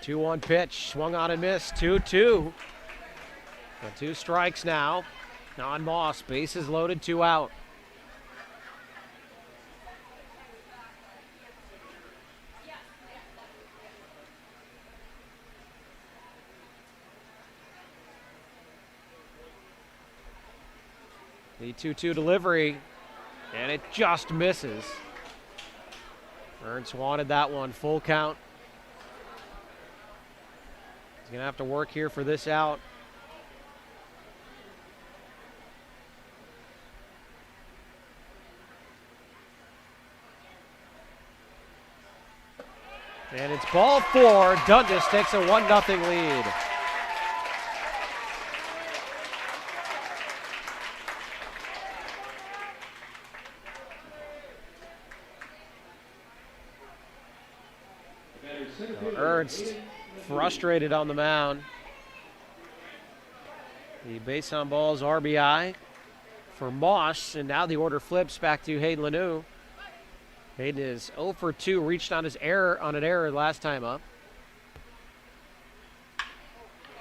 2-1 pitch, swung on and missed, 2-2. 2 strikes now on Moss, bases loaded, 2 out. The 2-2 delivery, and it just misses. Ernst wanted that one, full count. He's gonna have to work here for this out. And it's ball 4. Dundas takes a 1-0 lead. Ernst frustrated on the mound. The base on balls RBI for Moss, and now the order flips back to Hayden Lanou. Hayden is 0 for 2, reached on an error last time up.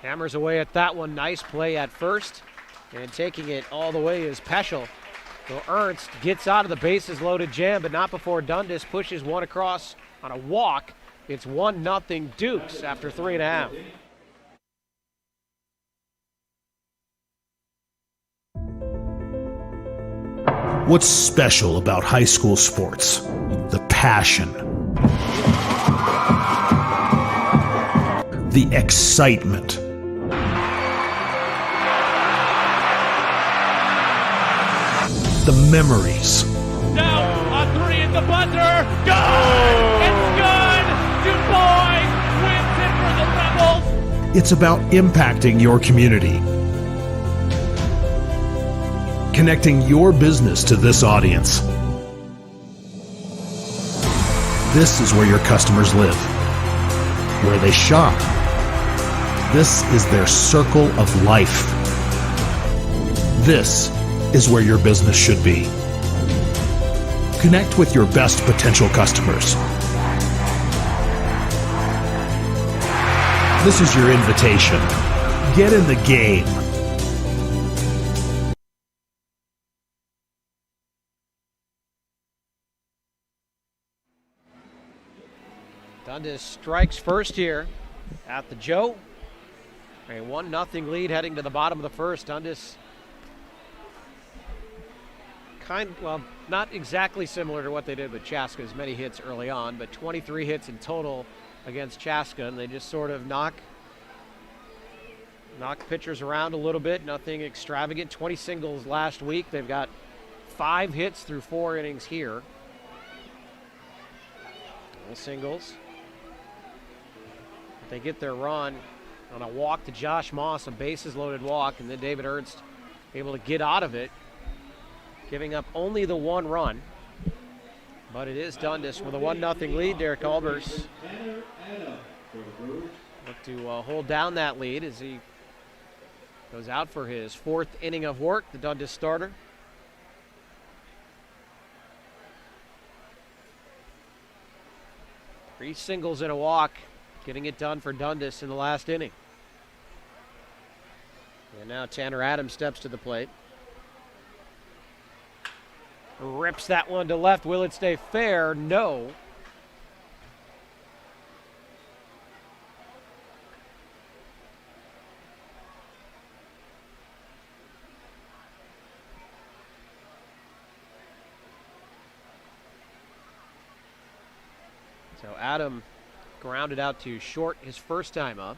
Hammers away at that one, nice play at first, and taking it all the way is Peschel. So Ernst gets out of the bases loaded jam, but not before Dundas pushes one across on a walk. It's 1-0 Dukes after 3.5. What's special about high school sports? The passion, the excitement, the memories. Now on 3 at the buzzer. Good! It's good! Du Bois wins it for the Rebels. It's about impacting your community, connecting your business to this audience. This is where your customers live, where they shop. This is their circle of life. This is where your business should be. Connect with your best potential customers. This is your invitation. Get in the game. Dundas strikes first here at the Joe. A 1-0 lead heading to the bottom of the first. Dundas well, not exactly similar to what they did with Chaska, as many hits early on, but 23 hits in total against Chaska, and they just sort of knock pitchers around a little bit, nothing extravagant. 20 singles last week. They've got 5 hits through 4 innings here. No singles. They get their run on a walk to Josh Moss, a bases loaded walk, and then David Ernst able to get out of it, giving up only the 1 run. But it is Dundas with a 1-0 lead. Derek Albers look to hold down that lead as he goes out for his 4th inning of work, the Dundas starter. Three singles and a walk, getting it done for Dundas in the last inning. And now Tanner Adams steps to the plate. Rips that one to left. Will it stay fair? No. So Adam grounded out to short his first time up.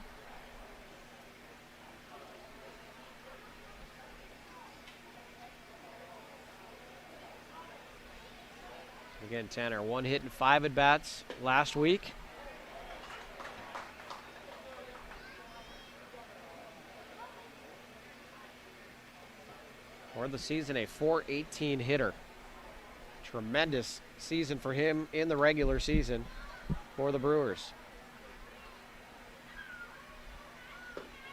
Again, Tanner, 1 hit and 5 at-bats last week. For the season, a .418 hitter. Tremendous season for him in the regular season for the Brewers.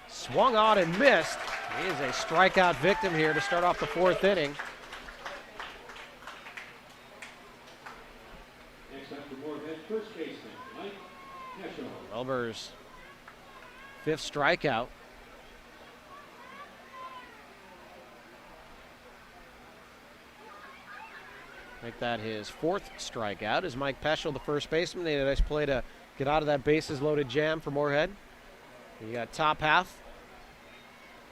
Swung on and missed. He is a strikeout victim here to start off the 4th inning. Next up for Moorhead, first baseman Mike Peschel. Albers' 5th strikeout. Make that his 4th strikeout as Mike Peschel, the first baseman. They had a nice play to get out of that bases loaded jam for Moorhead. You got top half.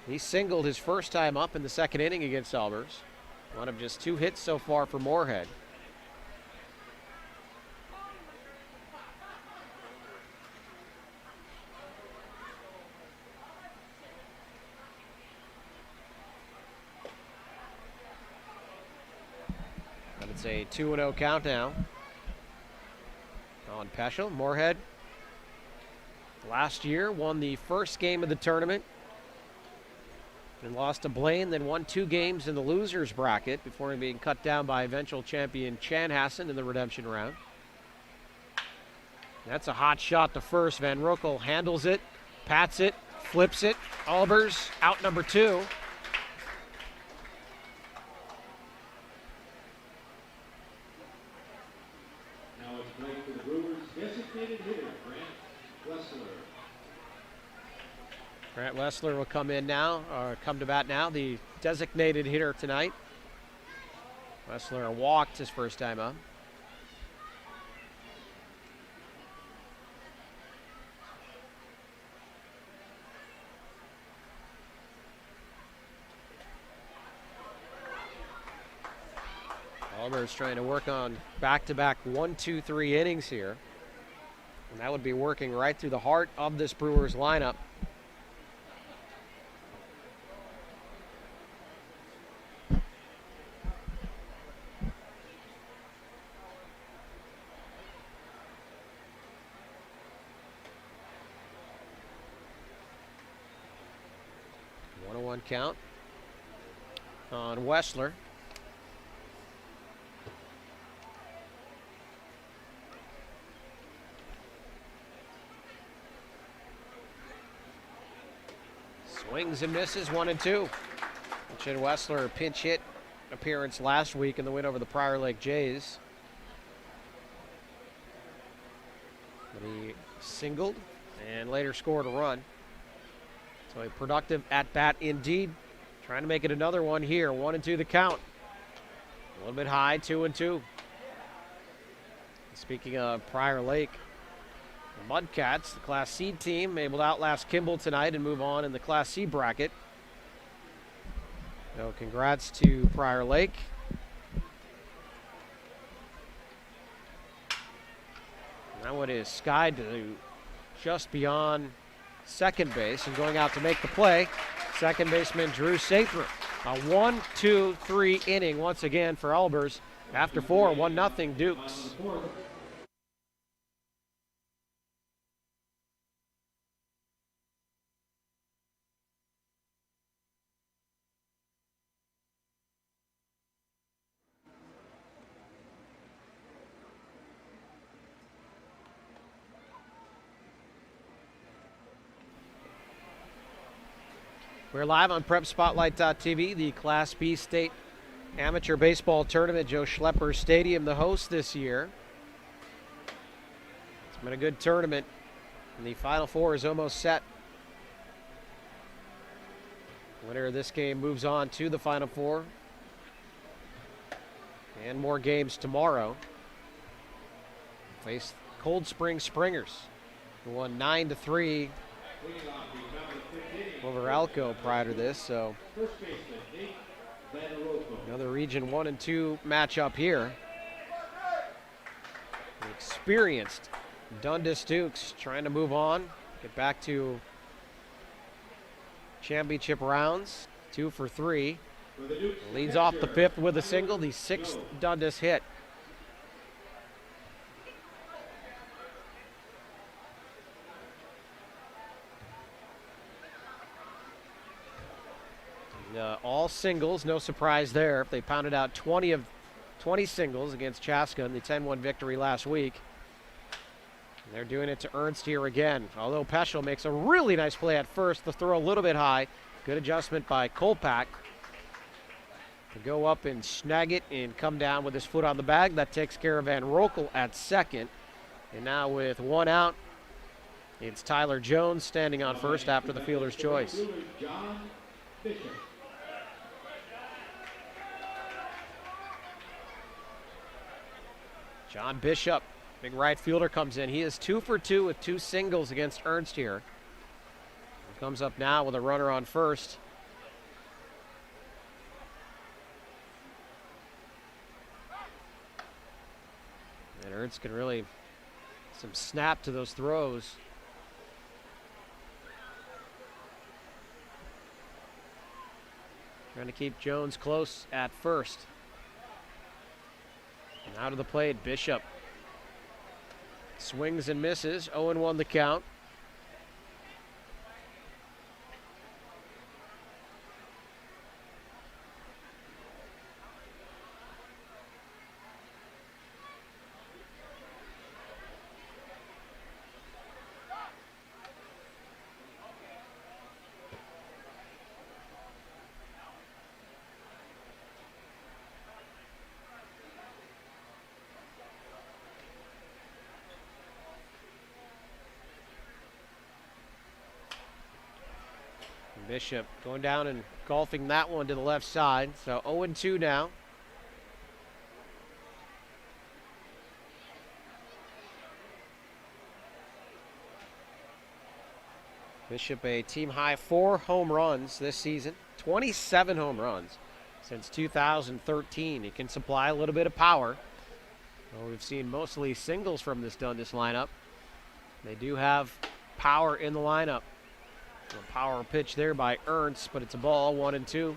He singled his first time up in the 2nd inning against Albers. One of just 2 hits so far for Moorhead. But it's a 2-0 count now on Peschel. Moorhead last year won the first game of the tournament and lost to Blaine, then won 2 games in the losers bracket before being cut down by eventual champion Chanhassen in the redemption round. That's a hot shot to first. Van Roekel handles it, pats it, flips it. Albers out number 2. Now it's playing for the Brewers, designated hitter Grant Wessler. Grant Wessler will come to bat now, the designated hitter tonight. Wessler walked his first time up. Albers trying to work on back-to-back 1-2-3 innings here. And that would be working right through the heart of this Brewers lineup. One count on Wessler. Swings and misses, 1-2. Richard Wessler pinch hit appearance last week in the win over the Prior Lake Jays. But he singled and later scored a run. So a productive at-bat indeed. Trying to make it another one here. 1-2 the count. A little bit high, 2-2. Speaking of Prior Lake, the Mudcats, the Class C team, able to outlast Kimball tonight and move on in the Class C bracket. So congrats to Prior Lake. one is skied to just beyond second base, and going out to make the play, second baseman Drew Sather. A 1-2-3 inning once again for Albers. After 4, 1-0 Dukes. We're live on PrepSpotlight.tv, the Class B State Amateur Baseball Tournament. Joe Schlepper Stadium, the host this year. It's been a good tournament, and the Final Four is almost set. Winner of this game moves on to the Final Four. And more games tomorrow. Face Cold Spring Springers, who won 9-3 over Alco prior to this, so another Region 1 and 2 matchup here. The experienced Dundas Dukes trying to move on, get back to championship rounds. 2 for 3. Leads off the 5th with a single, the 6th Dundas hit. All singles, no surprise there. They pounded out 20 singles against Chaska in the 10-1 victory last week. And they're doing it to Ernst here again. Although Peschel makes a really nice play at first, the throw a little bit high. Good adjustment by Kolpak to go up and snag it and come down with his foot on the bag. That takes care of Van Rokel at second. And now with 1 out, it's Tyler Jones standing on first after the fielder's choice. John Bishop. John Bishop, big right fielder, comes in. He is 2 for 2 with 2 singles against Ernst here. He comes up now with a runner on first. And Ernst can really some snap to those throws. Trying to keep Jones close at first. And out of the plate, Bishop swings and misses. 0-1 the count. Bishop going down and golfing that one to the left side. So 0-2 now. Bishop a team high 4 home runs this season. 27 home runs since 2013. He can supply a little bit of power. Well, we've seen mostly singles from this Dundas lineup. They do have power in the lineup. A power pitch there by Ernst, but it's a ball, 1-2.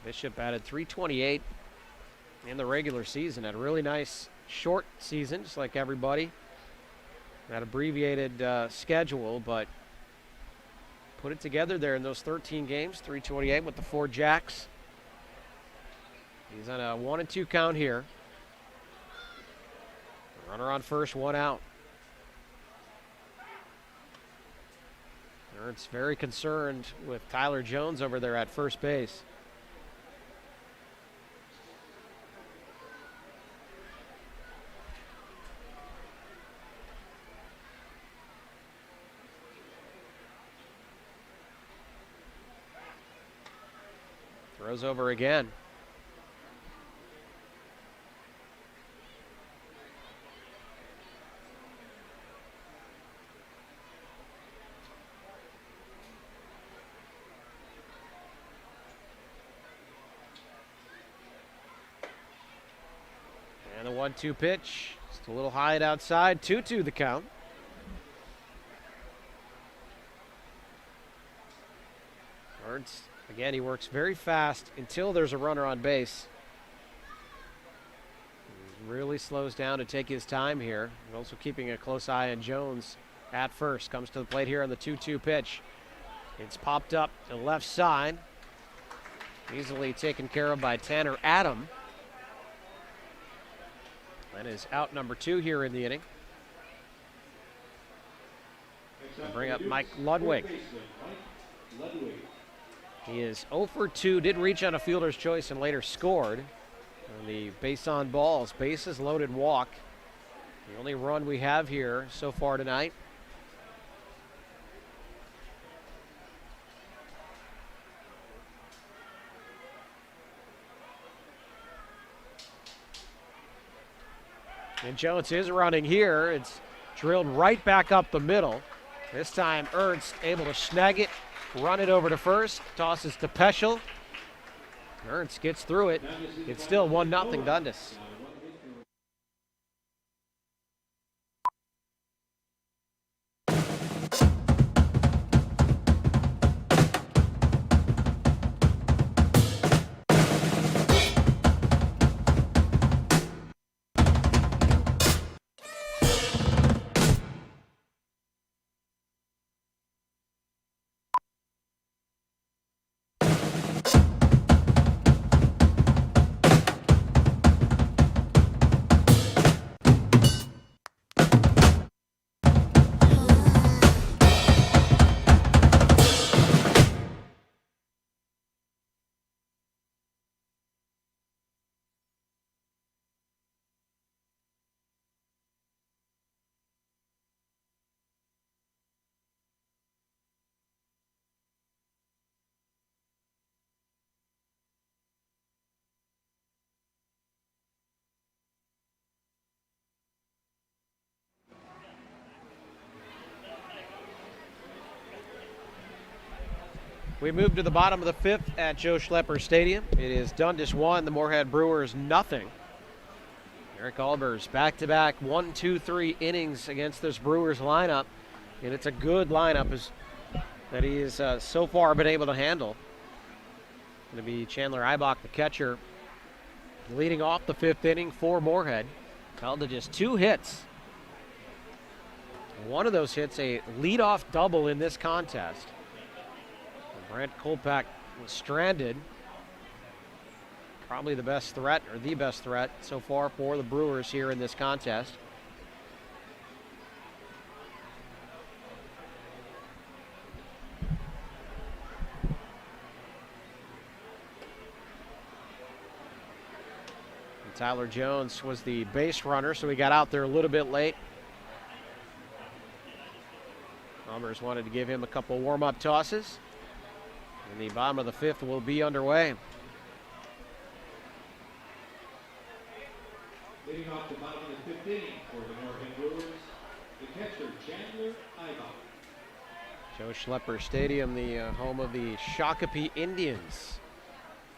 Bishop added 328 in the regular season. Had a really nice short season, just like everybody. That abbreviated schedule, but put it together there in those 13 games. 328 with the 4 jacks. He's on a 1-2 count here. Runner on first, 1 out. Ernst very concerned with Tyler Jones over there at first base. Throws over again. 1-2 pitch. Just a little high and outside. 2-2 the count. Ernst, again, he works very fast until there's a runner on base. He really slows down to take his time here. And also keeping a close eye on Jones at first. Comes to the plate here on the 2-2 pitch. It's popped up to the left side. Easily taken care of by Tanner Adam. That is out number 2 here in the inning. And bring up Mike Ludwig. He is 0 for 2, did reach on a fielder's choice and later scored. On the base on balls, bases loaded walk. The only run we have here so far tonight. And Jones is running here. It's drilled right back up the middle. This time Ernst able to snag it, run it over to first, tosses to Peschel. Ernst gets through it. It's still 1-0 Dundas. We move to the bottom of the 5th at Joe Schlepper Stadium. It is Dundas 1, the Moorhead Brewers 0. Eric Albers back-to-back 1-2-3 innings against this Brewers lineup. And it's a good lineup that he has so far been able to handle. Going to be Chandler Eibach, the catcher, leading off the 5th inning for Moorhead. Held to just 2 hits. One of those hits, a leadoff double in this contest. Brant Kolpak was stranded. Probably the best threat, or the best threat so far for the Brewers here in this contest. And Tyler Jones was the base runner, so he got out there a little bit late. Bombers wanted to give him a couple warm-up tosses. And the bottom of the 5th will be underway. Leading off the bottom of the 5th inning for the Moorhead Brewers, the catcher, Chandler Eibach. Joe Schlepper Stadium, the home of the Shakopee Indians.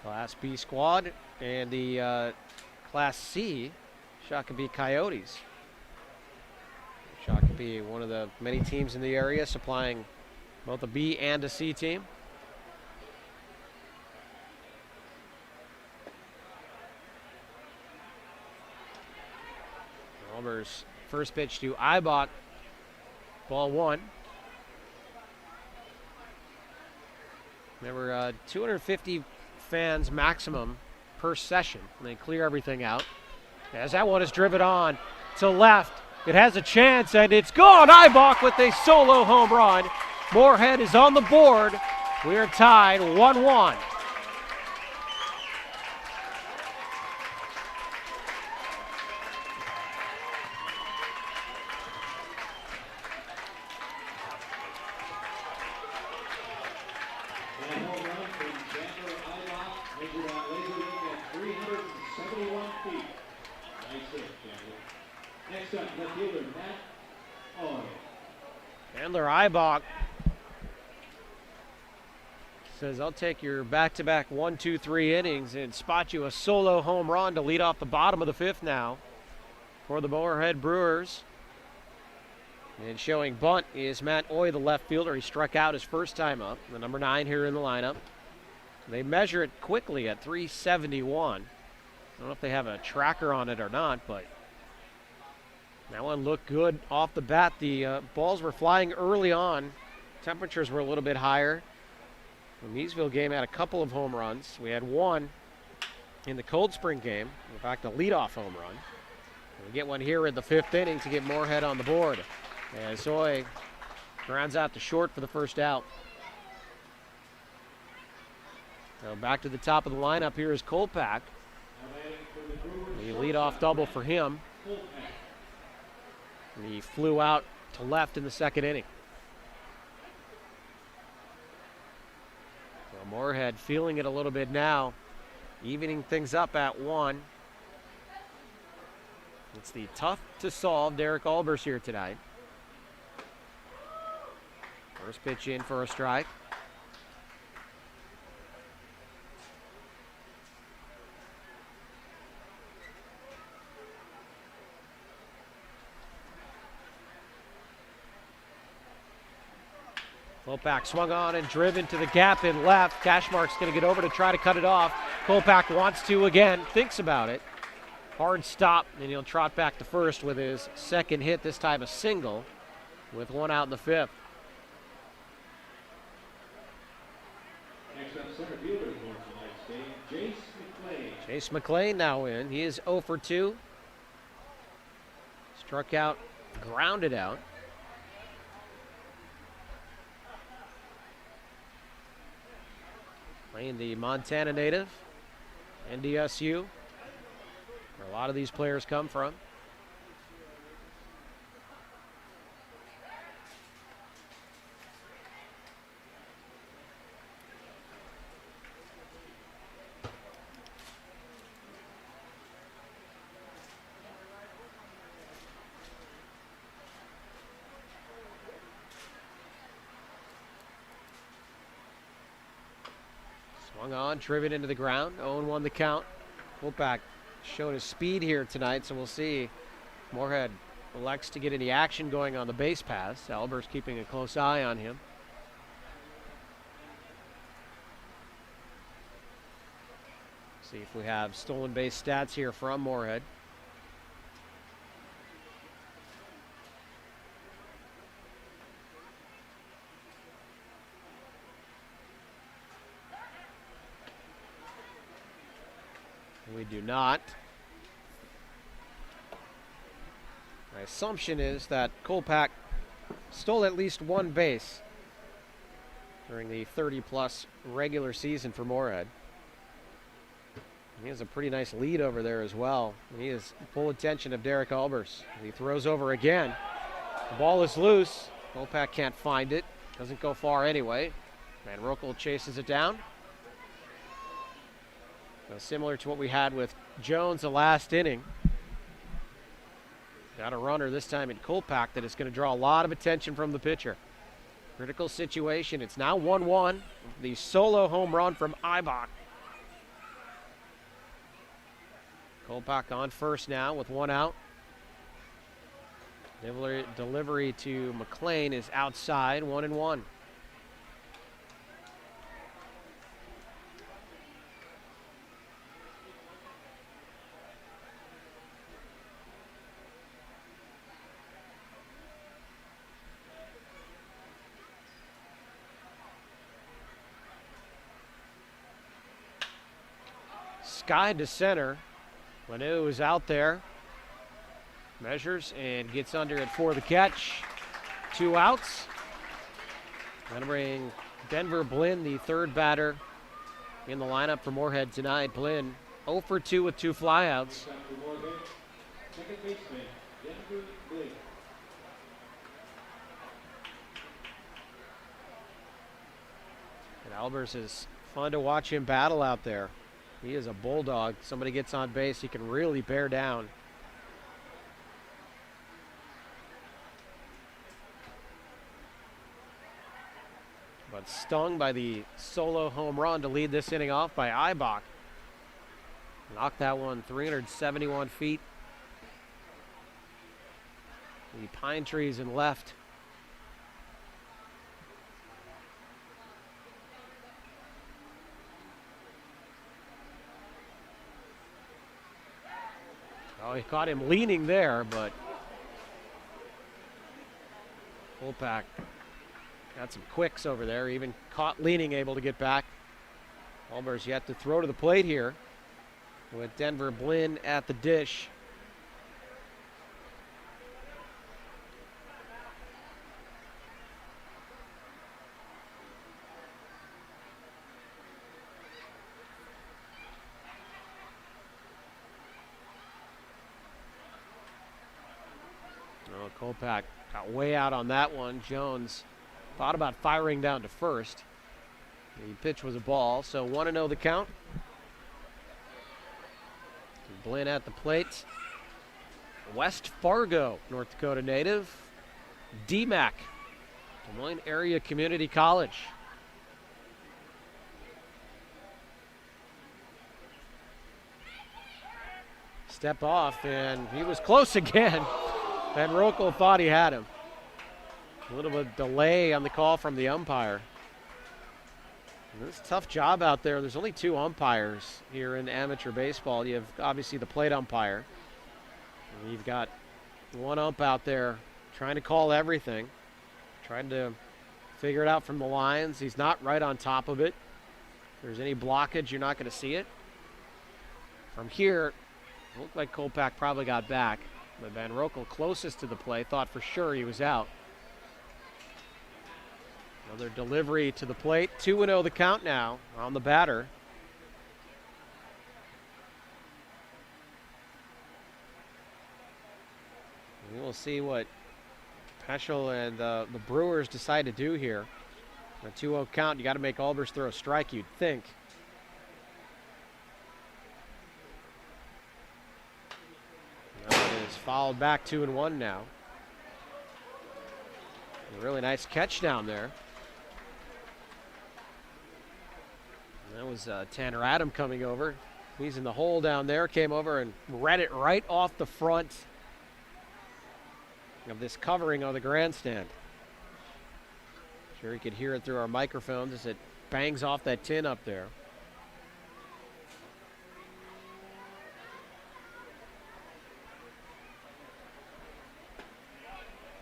Class B squad and the Class C Shakopee Coyotes. Shakopee, one of the many teams in the area, supplying both a B and a C team. Albers, first pitch to Eibach, ball 1. Remember, 250 fans maximum per session. And they clear everything out. As that one is driven on to left, it has a chance, and it's gone. Eibach with a solo home run. Moorhead is on the board. We are tied 1-1. Chandler Eibach says, I'll take your back-to-back 1-2-3 innings and spot you a solo home run to lead off the bottom of the 5th now. for the Moorhead Brewers. And showing bunt is Matt Oy, the left fielder. He struck out his first time up, the number 9 here in the lineup. They measure it quickly at 371. I don't know if they have a tracker on it or not, but that one looked good off the bat. The balls were flying early on. Temperatures were a little bit higher. The Meesville game had a couple of home runs. We had one in the Cold Spring game. In fact, a leadoff home run. We get one here in the 5th inning to get Moorhead on the board. As Oy grounds out to short for the first out. Now back to the top of the lineup here is Kolpak. The leadoff double for him. And he flew out to left in the 2nd inning. Well, Moorhead feeling it a little bit now, evening things up at 1. It's the tough to solve Derek Albers here tonight. First pitch in for a strike. Kolpak swung on and driven to the gap in left. Cashmark's going to get over to try to cut it off. Kolpak wants to again, thinks about it. Hard stop, and he'll trot back to first with his 2nd hit, this time a single, with 1 out in the 5th. Next up, center fielder for tonight's game, Jace McClain. Chase McClain now in. He is 0 for 2. Struck out, grounded out. Playing the Montana native, NDSU, where a lot of these players come from. Swung on, driven into the ground, 0-1 the count. Kolpak showed his speed here tonight, so we'll see. Moorhead elects to get any action going on the base pass. Albers keeping a close eye on him. See if we have stolen base stats here from Moorhead. We do not. My assumption is that Kolpak stole at least 1 base during the 30-plus regular season for Moorhead. He has a pretty nice lead over there as well. He is full attention of Derek Albers. He throws over again. The ball is loose. Kolpak can't find it. Doesn't go far anyway. Van Roekel chases it down. Similar to what we had with Jones the last inning. Got a runner this time in Kolpak that is going to draw a lot of attention from the pitcher. Critical situation. It's now 1-1. The solo home run from Ibach. Kolpak on first now with 1 out. Delivery to McClain is outside, 1-1. Sky to center. Lanu is out there. Measures and gets under it for the catch. 2 outs. Going to bring Denver Blinn, the 3rd batter in the lineup for Moorhead tonight. Blinn 0 for 2 with 2 flyouts. Second baseman, Denver Blinn. And Albers is fun to watch him battle out there. He is a bulldog. Somebody gets on base, he can really bear down. But stung by the solo home run to lead this inning off by Ibach. Knocked that one 371 feet the pine trees and left. Oh, he caught him leaning there, but Kolpak got some quicks over there, even caught leaning, able to get back. Albers yet to throw to the plate here with Denver Blinn at the dish. Oh, Kolpak got way out on that one. Jones thought about firing down to first. The pitch was a ball, so 1-0 the count. Blinn at the plate. West Fargo, North Dakota native. DMAC, Des Moines Area Community College. Step off, and he was close again. Van Rokel thought he had him. A little bit of delay on the call from the umpire. It's a tough job out there. There's only 2 umpires here in amateur baseball. You have obviously the plate umpire. And you've got 1 ump out there trying to call everything, trying to figure it out from the lines. He's not right on top of it. If there's any blockage, you're not going to see it. From here, it looked like Kolpak probably got back. But Van Rokel, closest to the play, thought for sure he was out. Another delivery to the plate. 2-0 the count now on the batter. We will see what Peschel and the Brewers decide to do here. A 2-0 count, you got to make Albers throw a strike, you'd think. That is fouled back 2-1 now. A really nice catch down there. That was Tanner Adam coming over. He's in the hole down there. Came over and read it right off the front of this covering on the grandstand. Sure you could hear it through our microphones as it bangs off that tin up there.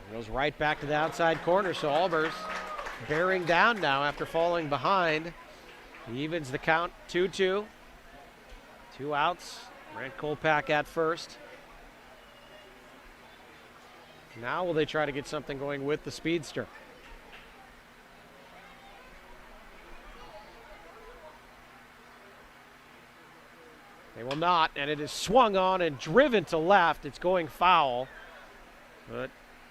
It goes right back to the outside corner, so Albers bearing down now after falling behind. He evens the count, 2-2. 2 outs. Brent Kolpak at first. Now will they try to get something going with the speedster? They will not, and it is swung on and driven to left. It's going foul, but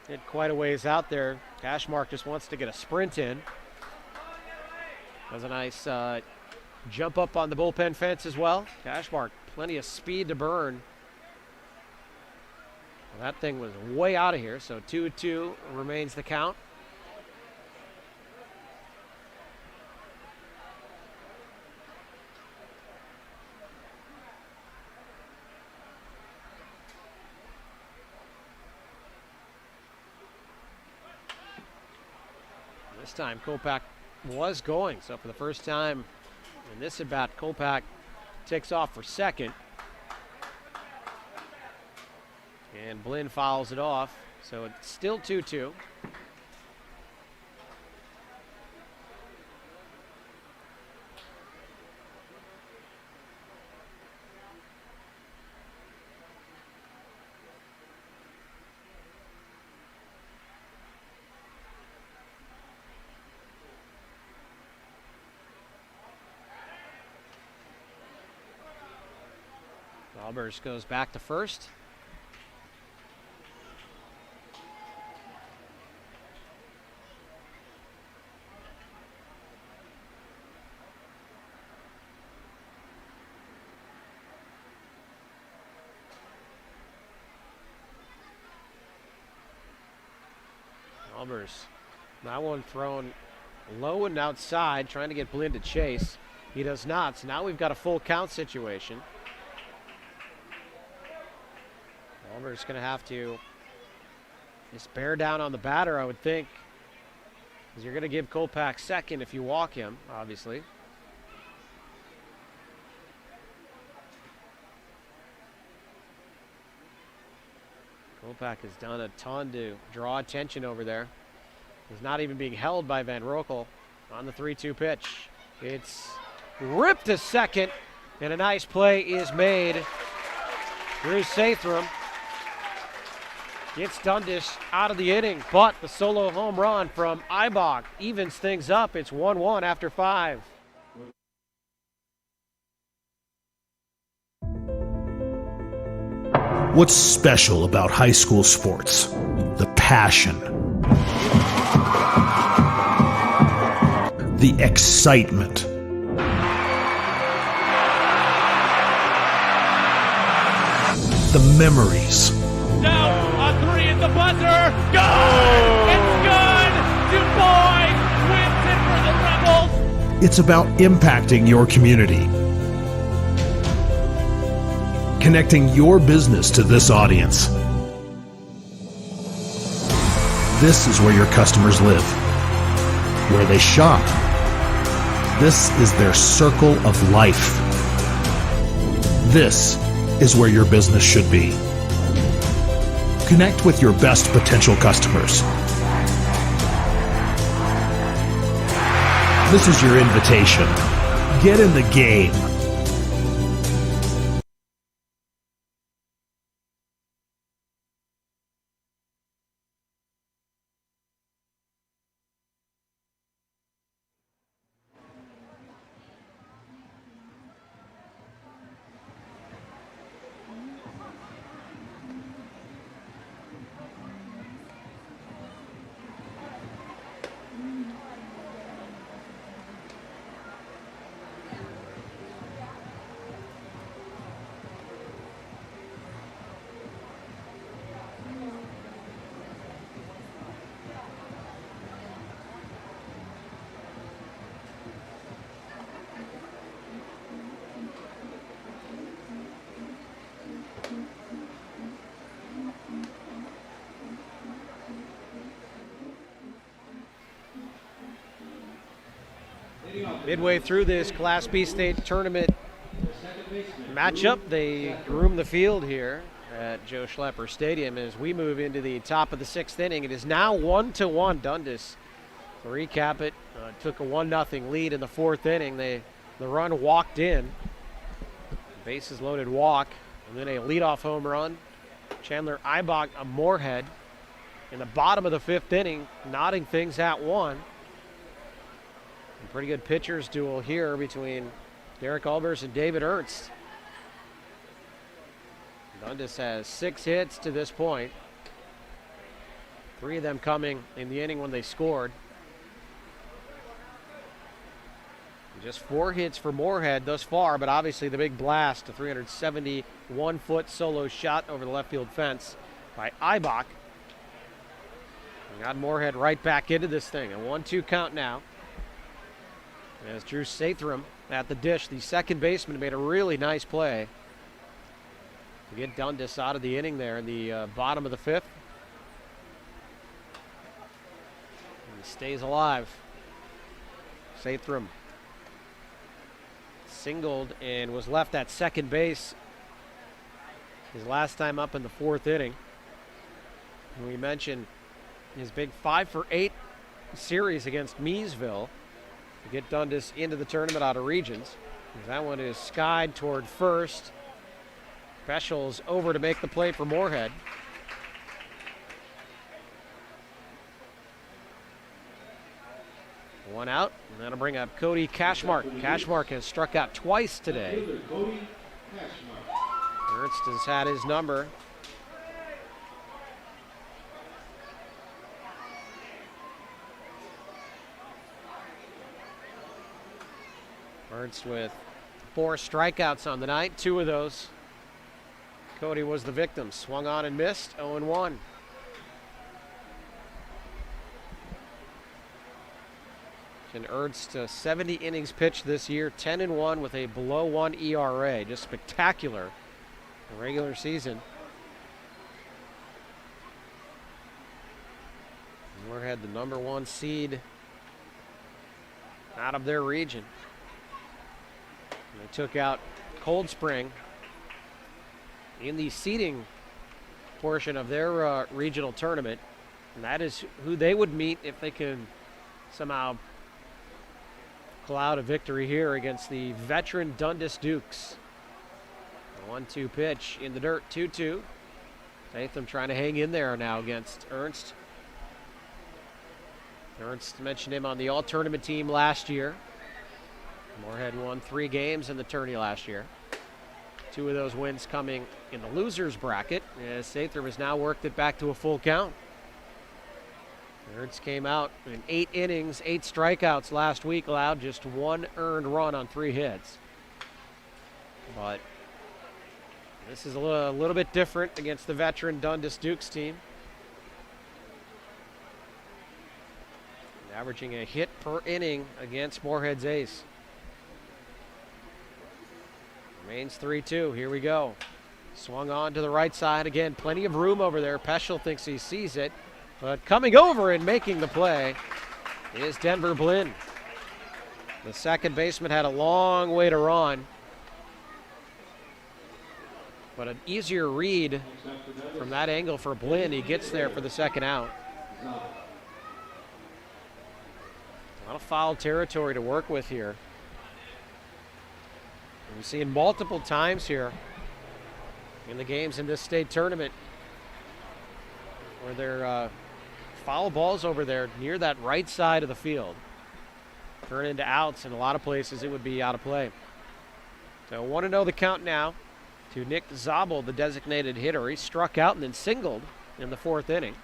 it quite a ways out there. Cashmark just wants to get a sprint in. That was a nice jump up on the bullpen fence as well. Cashmark, plenty of speed to burn. Well, that thing was way out of here, so 2-2 remains the count. This time Kolpak was going, so for the first time in this at bat, Kolpak takes off for second. And Blinn fouls it off, so it's still 2-2. Albers goes back to first. Albers, that one thrown low and outside, trying to get Blinn to chase. He does not, so now we've got a full count situation. Albers going to have to Just bear down on the batter, I would think, because you're going to give Kolpak second if you walk him, obviously. Kolpak has done a ton to draw attention over there. He's not even being held by Van Roekel on the 3-2 pitch. It's ripped to second, and a nice play is made. Drew Sathram gets Dundas out of the inning, but the solo home run from Ibach evens things up. It's 1-1 after 5. What's special about high school sports? The passion, the excitement, the memories. Now a 3 at the buzzer. Good! It's good! DuBois wins it for the Rebels. It's about impacting your community, connecting your business to this audience. This is where your customers live, where they shop. This is their circle of life. This is where your business should be. Connect with your best potential customers. This is your invitation. Get in the game. Midway through this Class B state tournament matchup, they groom the field here at Joe Schlepper Stadium as we move into the top of the 6th inning. It is now 1-1 Dundas. To recap it, took a 1-0 lead in the 4th inning. The run walked in, bases loaded walk, and then a leadoff home run. Chandler Ibach, a Moorhead in the bottom of the 5th inning, knotting things at 1. A pretty good pitchers duel here between Derek Albers and David Ernst. Dundas has 6 hits to this point. 3 of them coming in the inning when they scored. And just 4 hits for Moorhead thus far, but obviously the big blast, a 371-foot solo shot over the left field fence by Ibach. And got Moorhead right back into this thing. A 1-2 count now. As Drew Sathram at the dish, the second baseman, made a really nice play to get Dundas out of the inning there in the bottom of the 5th. And he stays alive. Sathram singled and was left at second base his last time up in the 4th inning. And we mentioned his big 5-for-8 series against Meesville to get Dundas into the tournament out of regions. That one is skied toward first. Peschel's over to make the play for Moorhead. One out, and that'll bring up Cody Cashmark. Cashmark has struck out twice today. Ernst has had his number. Ernst with 4 strikeouts on the night. 2 of those, Cody was the victim. Swung on and missed, 0-1. And Ernst, 70 innings pitched this year, 10-1 with a below 1 ERA. Just spectacular in the regular season. Moorhead, the number 1 seed out of their region. And they took out Cold Spring in the seeding portion of their regional tournament. And that is who they would meet if they can somehow pull out a victory here against the veteran Dundas Dukes. 1-2 pitch in the dirt, 2-2. Fathom trying to hang in there now against Ernst. Ernst mentioned him on the all-tournament team last year. Moorhead won 3 games in the tourney last year. 2 of those wins coming in the losers bracket, as Sather has now worked it back to a full count. Ernst came out in 8 innings, 8 strikeouts last week, allowed just 1 earned run on 3 hits. But this is a little bit different against the veteran Dundas Dukes team. Averaging a hit per inning against Moorhead's ace. Remains 3-2. Here we go. Swung on to the right side again. Plenty of room over there. Peschel thinks he sees it. But coming over and making the play is Denver Blinn. The second baseman had a long way to run. But an easier read from that angle for Blinn. He gets there for the second out. A lot of foul territory to work with here. And we've seen multiple times here in the games in this state tournament where they're foul balls over there near that right side of the field turn into outs. In a lot of places it would be out of play. So 1-0 the count now to Nick Zabel, the designated hitter. He struck out and then singled in the 4th inning.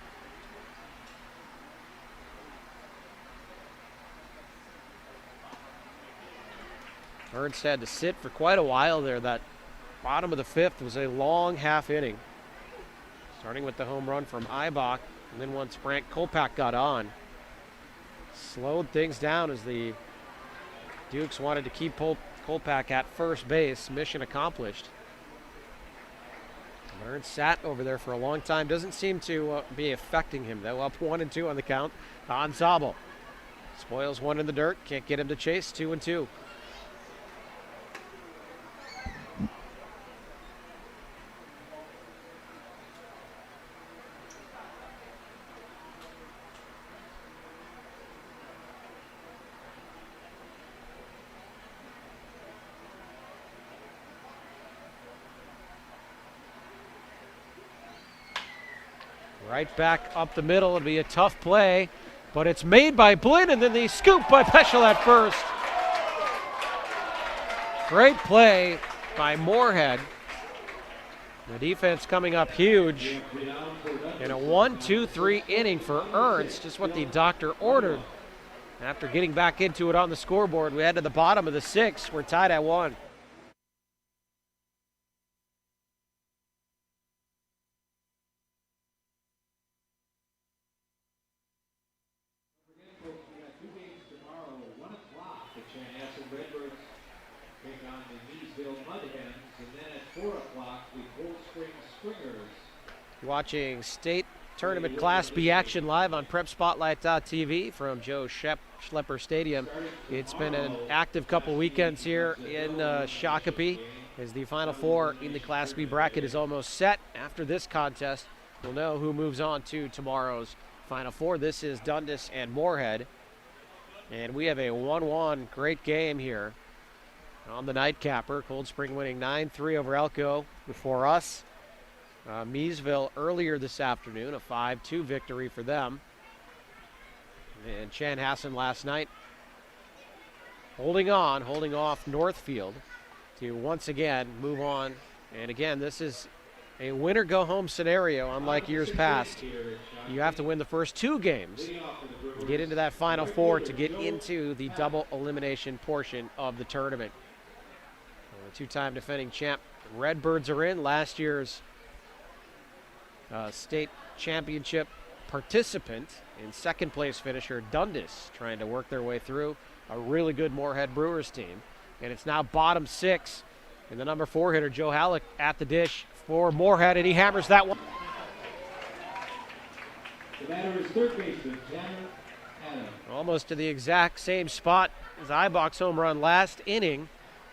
Ernst had to sit for quite a while there. That bottom of the 5th was a long half inning, starting with the home run from Eibach, and then once Brant Kolpak got on, slowed things down as the Dukes wanted to keep Kolpak at first base. Mission accomplished. Ernst sat over there for a long time. Doesn't seem to be affecting him, though. Up 1-2 on the count on Zabel. Spoils 1 in the dirt. Can't get him to chase. 2-2. Right back up the middle. It'll be a tough play, but it's made by Blinn, and then the scoop by Peschel at first. Great play by Moorhead. The defense coming up huge in a 1-2-3 inning for Ernst, just what the doctor ordered. After getting back into it on the scoreboard, we head to the bottom of the 6th. We're tied at 1. Watching state tournament Class B action live on PrepSpotlight.tv from Joe Schlepper Stadium. It's been an active couple weekends here in Shakopee as the Final Four in the Class B bracket is almost set. After this contest, we'll know who moves on to tomorrow's Final Four. This is Dundas and Moorhead. And we have a 1-1 great game here on the nightcapper. Cold Spring winning 9-3 over Elko before us. Miesville earlier this afternoon, a 5-2 victory for them. And Chanhassen last night holding off Northfield to once again move on. And again, this is a winner-go-home scenario, unlike years past. You have to win the first 2 games to get into that Final Four to get into the double elimination portion of the tournament. The 2-time defending champ Redbirds are in. Last year's state championship participant and 2nd place finisher Dundas trying to work their way through a really good Moorhead Brewers team. And it's now bottom 6, and the number 4 hitter Joe Halleck at the dish for Moorhead, and he hammers that one. The batter is third baseman Tanner Adams. Almost to the exact same spot as Eibach's home run last inning.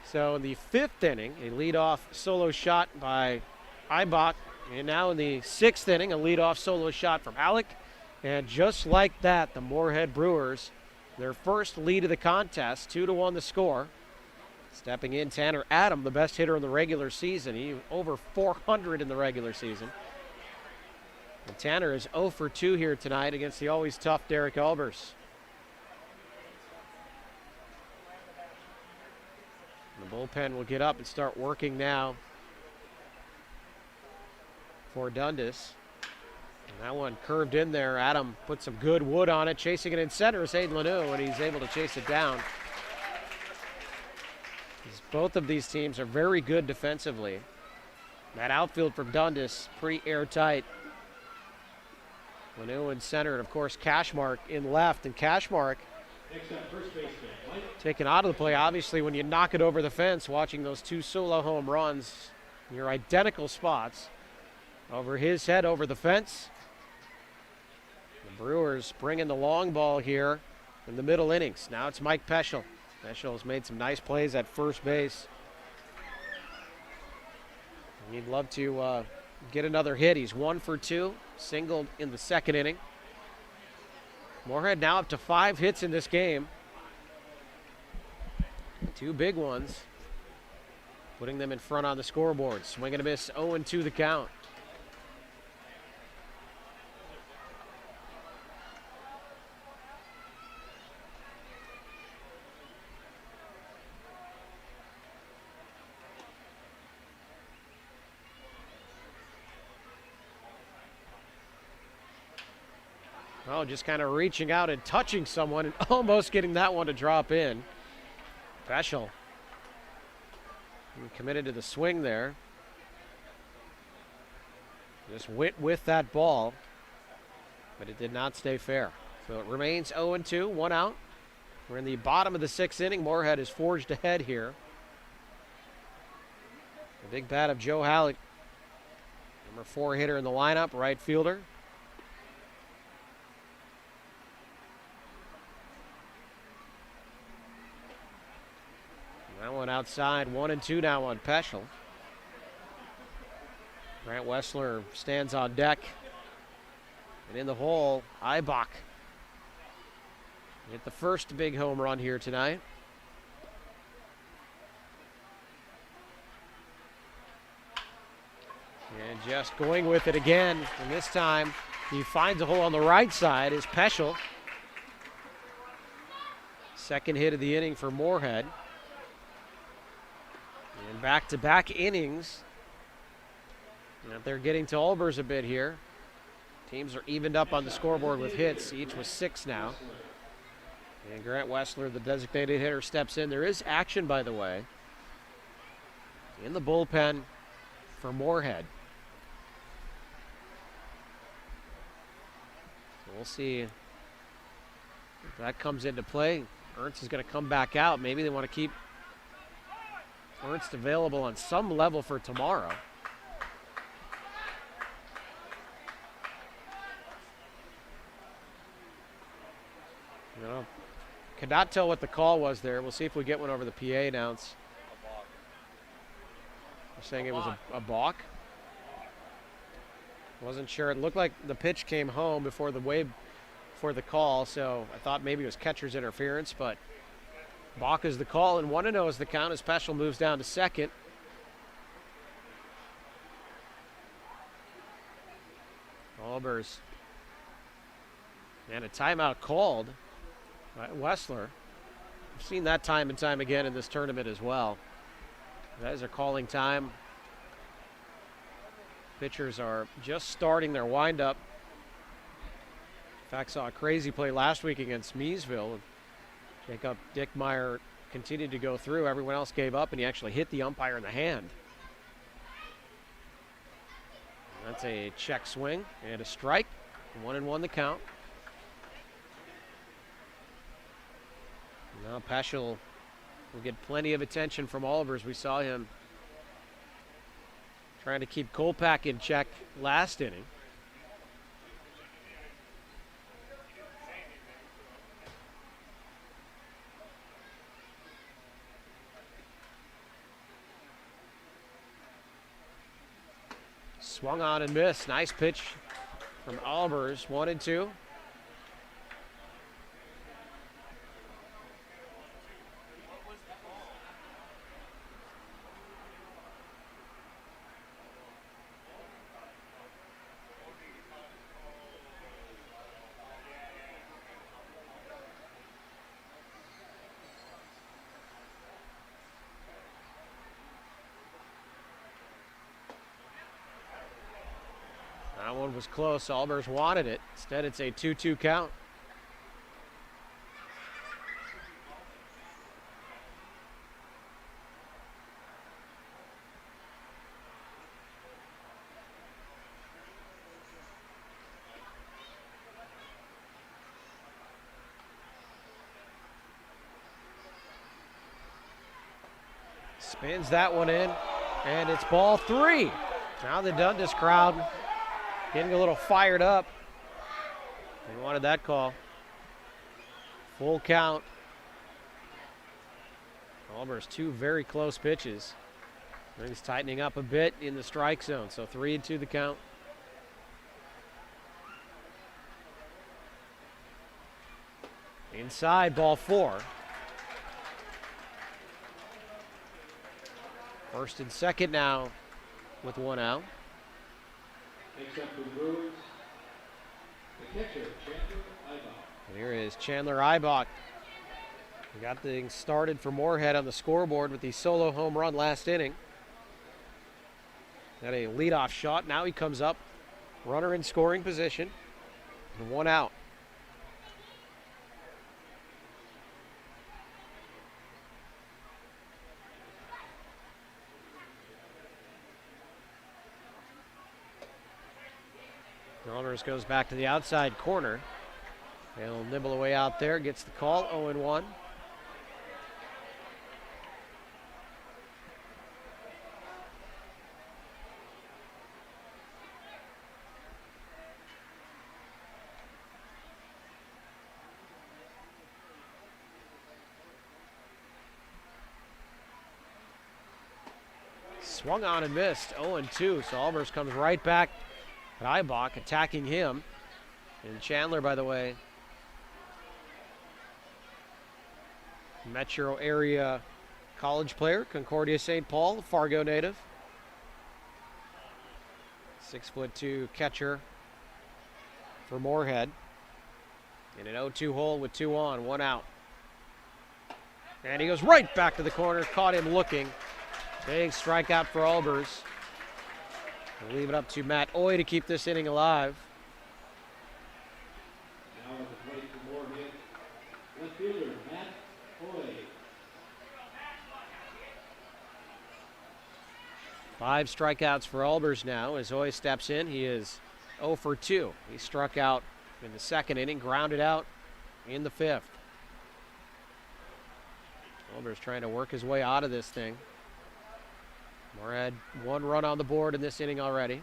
So in the 5th inning, a leadoff solo shot by Eibach. And now in the 6th inning, a leadoff solo shot from Alec. And just like that, the Moorhead Brewers, their first lead of the contest, 2-1 the score. Stepping in, Tanner Adams, the best hitter in the regular season. He over 400 in the regular season. And Tanner is 0 for 2 here tonight against the always tough Derek Albers. The bullpen will get up and start working now for Dundas. And that one curved in there. Adam put some good wood on it. Chasing it in center is Aiden Lanou, and he's able to chase it down. Both of these teams are very good defensively. That outfield from Dundas, pretty airtight. Lanou in center, and of course Cashmark in left. And Cashmark taken out of the play. Obviously, when you knock it over the fence, watching those 2 solo home runs, near identical spots. Over his head, over the fence. The Brewers bringing the long ball here in the middle innings. Now it's Mike Peschel. Peschel has made some nice plays at first base. He'd love to get another hit. He's 1 for 2, singled in the 2nd inning. Moorhead now up to 5 hits in this game. 2 big ones, putting them in front on the scoreboard. Swing and a miss, 0-2 the count. Oh, just kind of reaching out and touching someone and almost getting that one to drop in. Peschel committed to the swing there. Just went with that ball, but it did not stay fair. So it remains 0-2, 1 out. We're in the bottom of the 6th inning. Moorhead has forged ahead here. The big bat of Joe Halleck, number 4 hitter in the lineup, right fielder. That one outside, 1-2 now on Peschel. Grant Wessler stands on deck. And in the hole, Eibach hit the first big home run here tonight. And just going with it again. And this time, he finds a hole on the right side is Peschel. Second hit of the inning for Moorhead. And back-to-back innings. And they're getting to Albers a bit here. Teams are evened up on the scoreboard with hits, each with 6 now. And Grant Wessler, the designated hitter, steps in. There is action, by the way, in the bullpen for Moorhead. So we'll see if that comes into play. Ernst is going to come back out. Maybe they want to keep Ernst available on some level for tomorrow. You know, could not tell what the call was there. We'll see if we get one over the PA announce. They're saying it was a balk. Wasn't sure. It looked like the pitch came home before the call, so I thought maybe it was catcher's interference, but balk is the call, and 1-0 is the count as Peschel moves down to second. Albers. And a timeout called by Wessler. We've seen that time and time again in this tournament as well. Guys are calling time. Pitchers are just starting their windup. In fact, saw a crazy play last week against Meesville. Jacob Dickmeyer continued to go through. Everyone else gave up, and he actually hit the umpire in the hand. That's a check swing and a strike. 1-1 the count. Now Peschel will get plenty of attention from Albers. We saw him trying to keep Kolpak in check last inning. Swung on and missed. Nice pitch from Albers. 1-2. That one was close. Albers wanted it. Instead, it's a 2-2 count. Spins that one in, and it's ball 3. Now the Dundas crowd getting a little fired up. They wanted that call. Full count. Albers, 2 very close pitches. Things tightening up a bit in the strike zone, so 3-2 the count. Inside, ball 4. First and second now with 1 out. Next up for the Brewers, the catcher, Chandler Ibach. And here is Chandler Ibach. We got things started for Moorhead on the scoreboard with the solo home run last inning. Got a leadoff shot. Now he comes up, runner in scoring position, and 1 out. Runners goes back to the outside corner. He'll nibble away out there, gets the call, 0-1. Swung on and missed, 0-2, so Albers comes right back. Ibach attacking him. And Chandler, by the way, metro area college player, Concordia St. Paul, Fargo native. 6'2" catcher for Moorhead. In an 0-2 hole with 2 on, 1 out. And he goes right back to the corner, caught him looking. Big strikeout for Albers. We'll leave it up to Matt Oy to keep this inning alive. Now at the plate for Moorhead, left fielder Matt Oy. 5 strikeouts for Albers now as Oy steps in. He is 0 for 2. He struck out in the second inning, grounded out in the 5th. Albers trying to work his way out of this thing. Moorhead 1 run on the board in this inning already.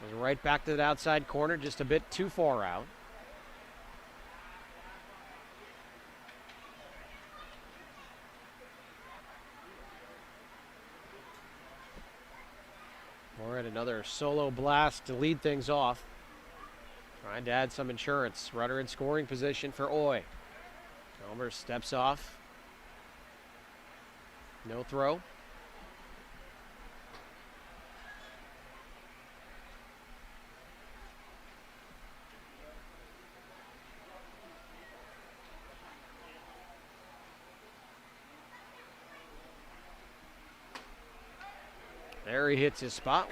Goes right back to that outside corner, just a bit too far out. Moorhead another solo blast to lead things off. Trying to add some insurance. Runner in scoring position for Oy. Albers steps off. No throw. There he hits his spot.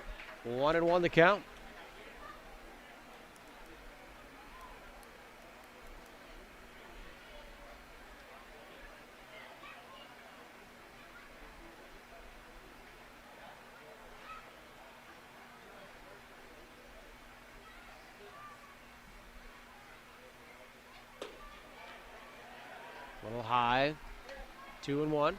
1-1 the count. A little high. 2-1.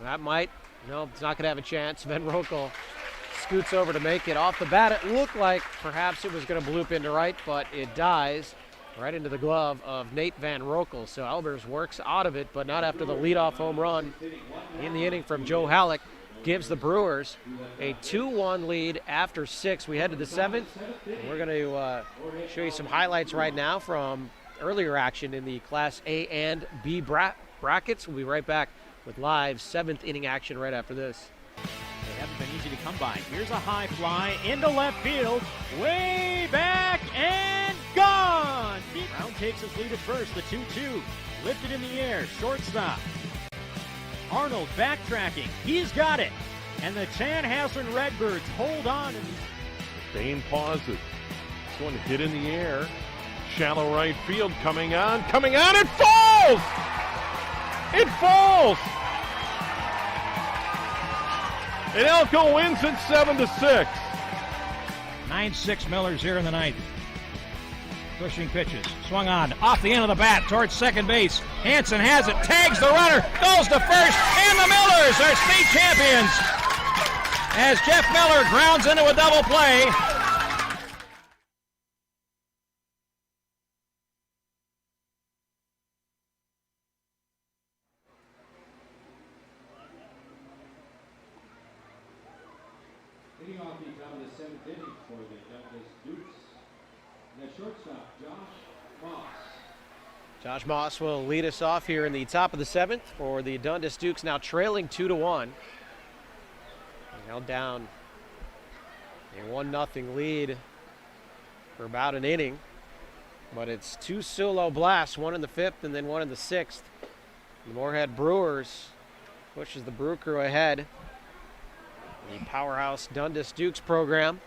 That might, no, it's not going to have a chance. Van Rokel scoots over to make it. Off the bat, it looked like perhaps it was going to bloop into right, but it dies right into the glove of Nate Van Rokel. So Albers works out of it, but not after the leadoff home run in the inning from Joe Halleck. Gives the Brewers a 2-1 lead after 6. We head to the 7th. And we're going to show you some highlights right now from earlier action in the Class A and B brackets. We'll be right back with live 7th inning action right after this. They haven't been easy to come by. Here's a high fly into left field, way back and gone. Brown takes his lead at first, the 2-2. Lifted in the air, shortstop. Arnold backtracking, he's got it. And the Chanhassen Redbirds hold on. Bain pauses. It's going to hit in the air. Shallow right field, coming on, it falls! It falls! And Elko wins it 7-6. 9-6 Millers here in the ninth. Pushing pitches, swung on, off the end of the bat towards second base. Hansen has it, tags the runner, goes to first, and the Millers are state champions. As Jeff Miller grounds into a double play. Leading off the top of the 7th inning for the Dundas Dukes. And the shortstop, Josh Moss. Josh Moss will lead us off here in the top of the 7th for the Dundas Dukes, now trailing 2-1. Held down a 1-0 lead for about an inning. But it's 2 solo blasts, one in the 5th and then one in the 6th. The Moorhead Brewers pushes the Brew Crew ahead. The powerhouse Dundas Dukes program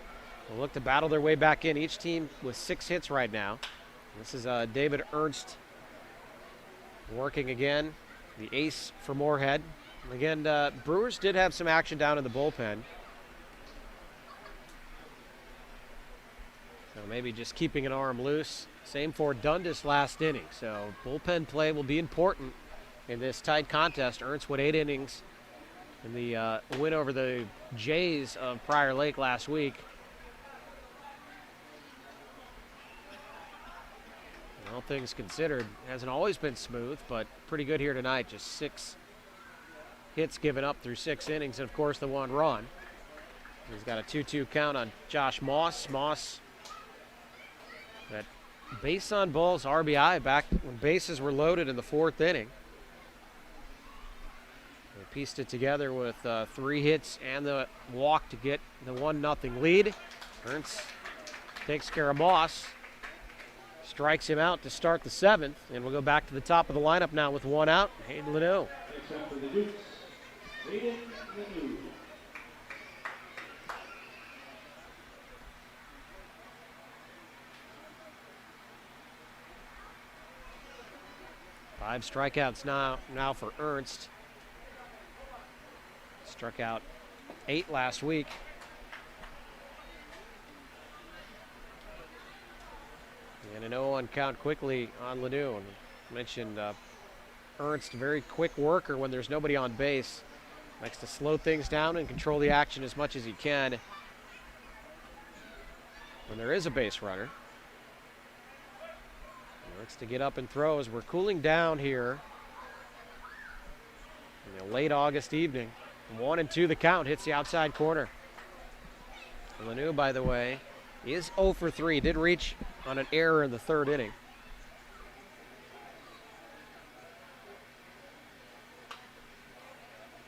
will look to battle their way back in. Each team with 6 hits right now. This is David Ernst working again, the ace for Moorhead. Again, Brewers did have some action down in the bullpen. So maybe just keeping an arm loose. Same for Dundas last inning. So bullpen play will be important in this tight contest. Ernst with 8 innings in the win over the Jays of Prior Lake last week. And all things considered, hasn't always been smooth, but pretty good here tonight. Just 6 hits given up through 6 innings, and of course the 1 run. He's got a 2-2 count on Josh Moss. Moss, that base on balls RBI back when bases were loaded in the 4th inning. They pieced it together with 3 hits and the walk to get the 1-0 lead. Ernst takes care of Moss, strikes him out to start the 7th, and we'll go back to the top of the lineup now with 1 out. Hayden Leno. Next up for the Dukes, Hayden Lenu. Five strikeouts now for Ernst. Struck out 8 last week. And an 0-1 count quickly on Lenu. And I mentioned Ernst, very quick worker when there's nobody on base. Likes to slow things down and control the action as much as he can when there is a base runner. He likes to get up and throw as we're cooling down here in a late August evening. 1-2 the count, hits the outside corner. Lenu, by the way, is 0 for 3. Did reach on an error in the 3rd inning.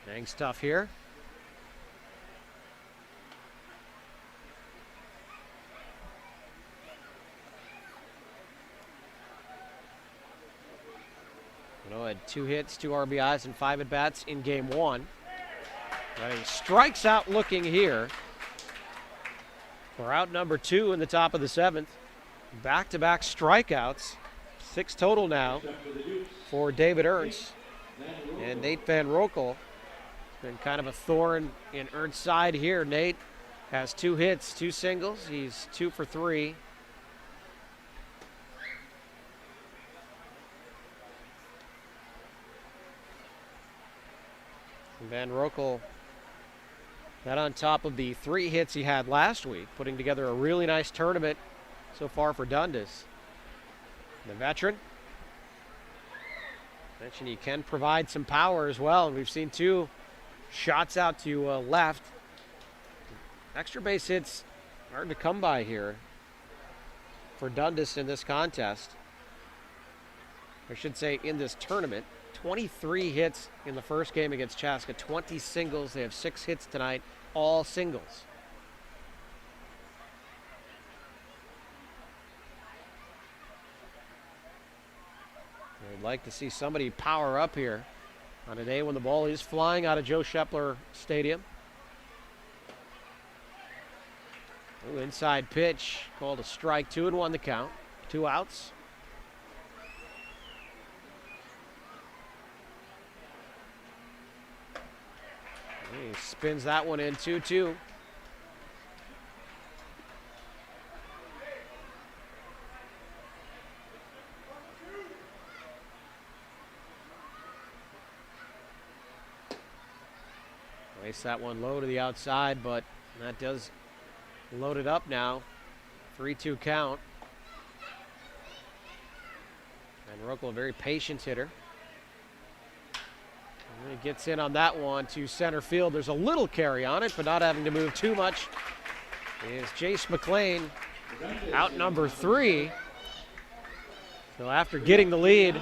Hangs tough here. Leno had 2 hits, 2 RBIs, and 5 at-bats in game 1. But he strikes out looking here. We're out number 2 in the top of the 7th. Back-to-back strikeouts. 6 total now for David Ernst. And Nate Van Rokel. Been kind of a thorn in Ernst's side here. Nate has 2 hits, 2 singles. He's 2 for 3. Van Rokel got on top of the 3 hits he had last week, putting together a really nice tournament so far for Dundas. The veteran. Mentioned he can provide some power as well, and we've seen 2 shots out to left. Extra base hits hard to come by here for Dundas in this contest. I should say in this tournament. 23 hits in the first game against Chaska, 20 singles. They have 6 hits tonight, all singles. I'd like to see somebody power up here on a day when the ball is flying out of Joe Shepler Stadium. Ooh, inside pitch, called a strike, 2-1 the count, 2 outs. He spins that one in 2-2. Waste that one low to the outside, but that does load it up now. 3-2 count. And Rokel, a very patient hitter. And he gets in on that one to center field. There's a little carry on it, but not having to move too much is Jace McLean, out number 3. So after getting the lead,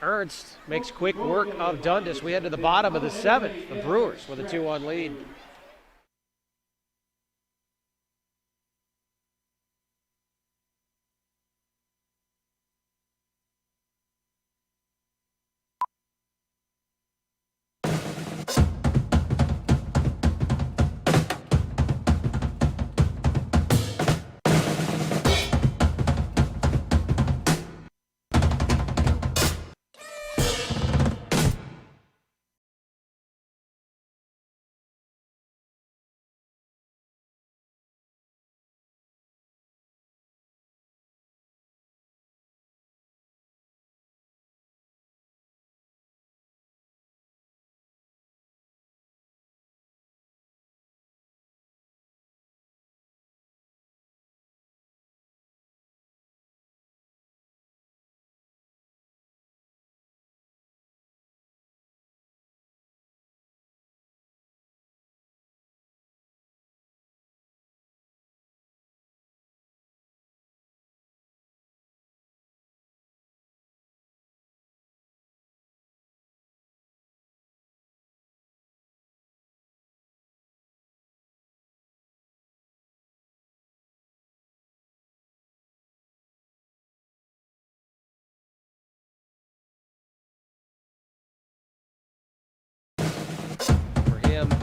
Ernst makes quick work of Dundas. We head to the bottom of the 7th. The Brewers with a 2-1 lead.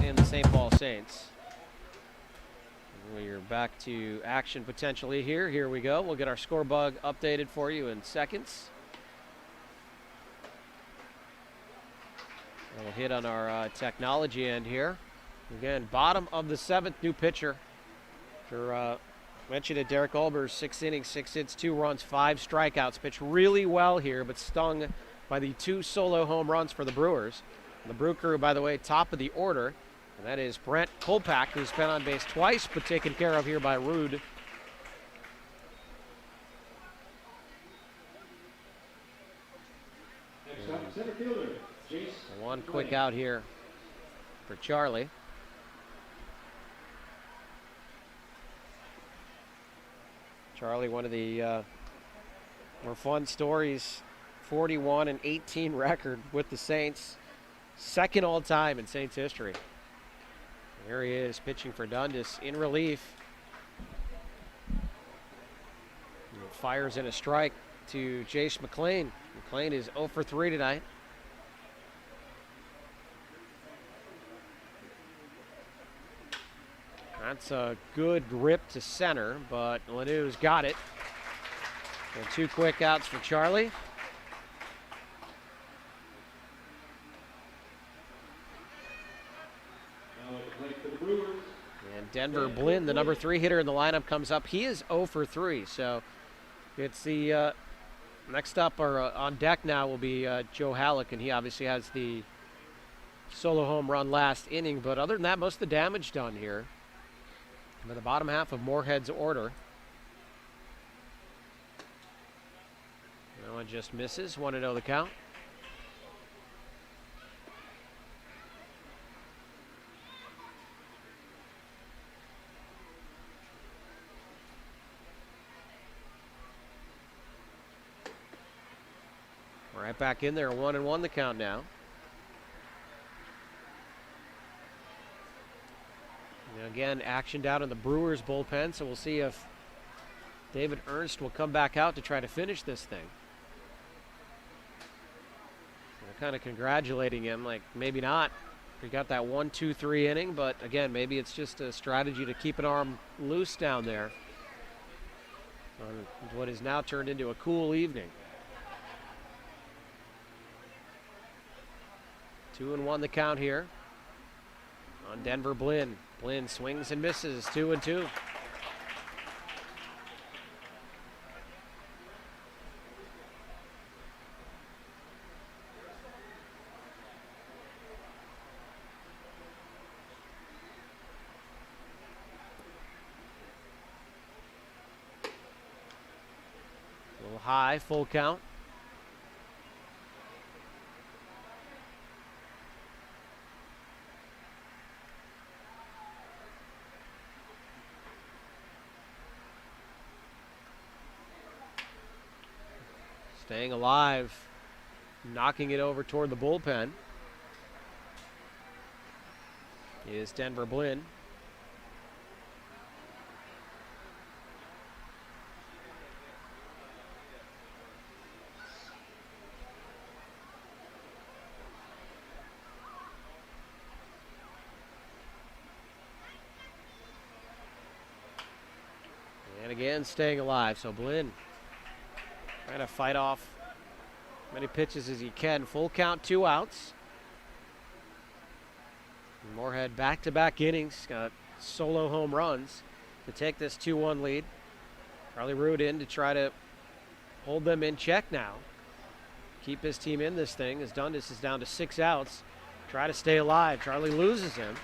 In the St. Paul Saints. We're back to action potentially here. Here we go. We'll get our score bug updated for you in seconds. We'll hit on our technology end here. Again, bottom of the 7th, new pitcher. For mentioned it, Derek Olber's 6 innings, 6 hits, 2 runs, 5 strikeouts. Pitched really well here, but stung by the 2 solo home runs for the Brewers. The Brew Crew, by the way, top of the order. And that is Brent Kolpak, who's been on base twice, but taken care of here by Rude. Next up, center fielder, Jace. One quick out here for Charlie. Charlie, one of the more fun stories, 41-18 record with the Saints. 2nd all time in Saints history. There he is pitching for Dundas in relief. Fires in a strike to Jace McLean. McLean is 0 for 3 tonight. That's a good rip to center, but Lanew's got it. And 2 quick outs for Charlie. And Denver Blinn, the number 3 hitter in the lineup, comes up. He is 0 for 3, so it's the next up or on deck now will be Joe Halleck, and he obviously has the solo home run last inning, but other than that, most of the damage done here by the bottom half of Moorhead's order. That one just misses. 1-0 the count. Right back in there, 1-1 the count now. And again, action down in the Brewers bullpen, so we'll see if David Ernst will come back out to try to finish this thing. They're kind of congratulating him, like maybe not. He got that 1-2-3 inning, but again, maybe it's just a strategy to keep an arm loose down there on what is now turned into a cool evening. 2-1 the count here on Denver Blinn. Blinn swings and misses, 2-2. A little high, full count. Staying alive, knocking it over toward the bullpen is Denver Blinn. And again, staying alive, so Blinn trying to fight off as many pitches as he can. Full count, 2 outs. Moorhead back-to-back innings, got solo home runs to take this 2-1 lead. Charlie Rood in to try to hold them in check now. Keep his team in this thing as Dundas is down to 6 outs. Try to stay alive. Charlie loses him.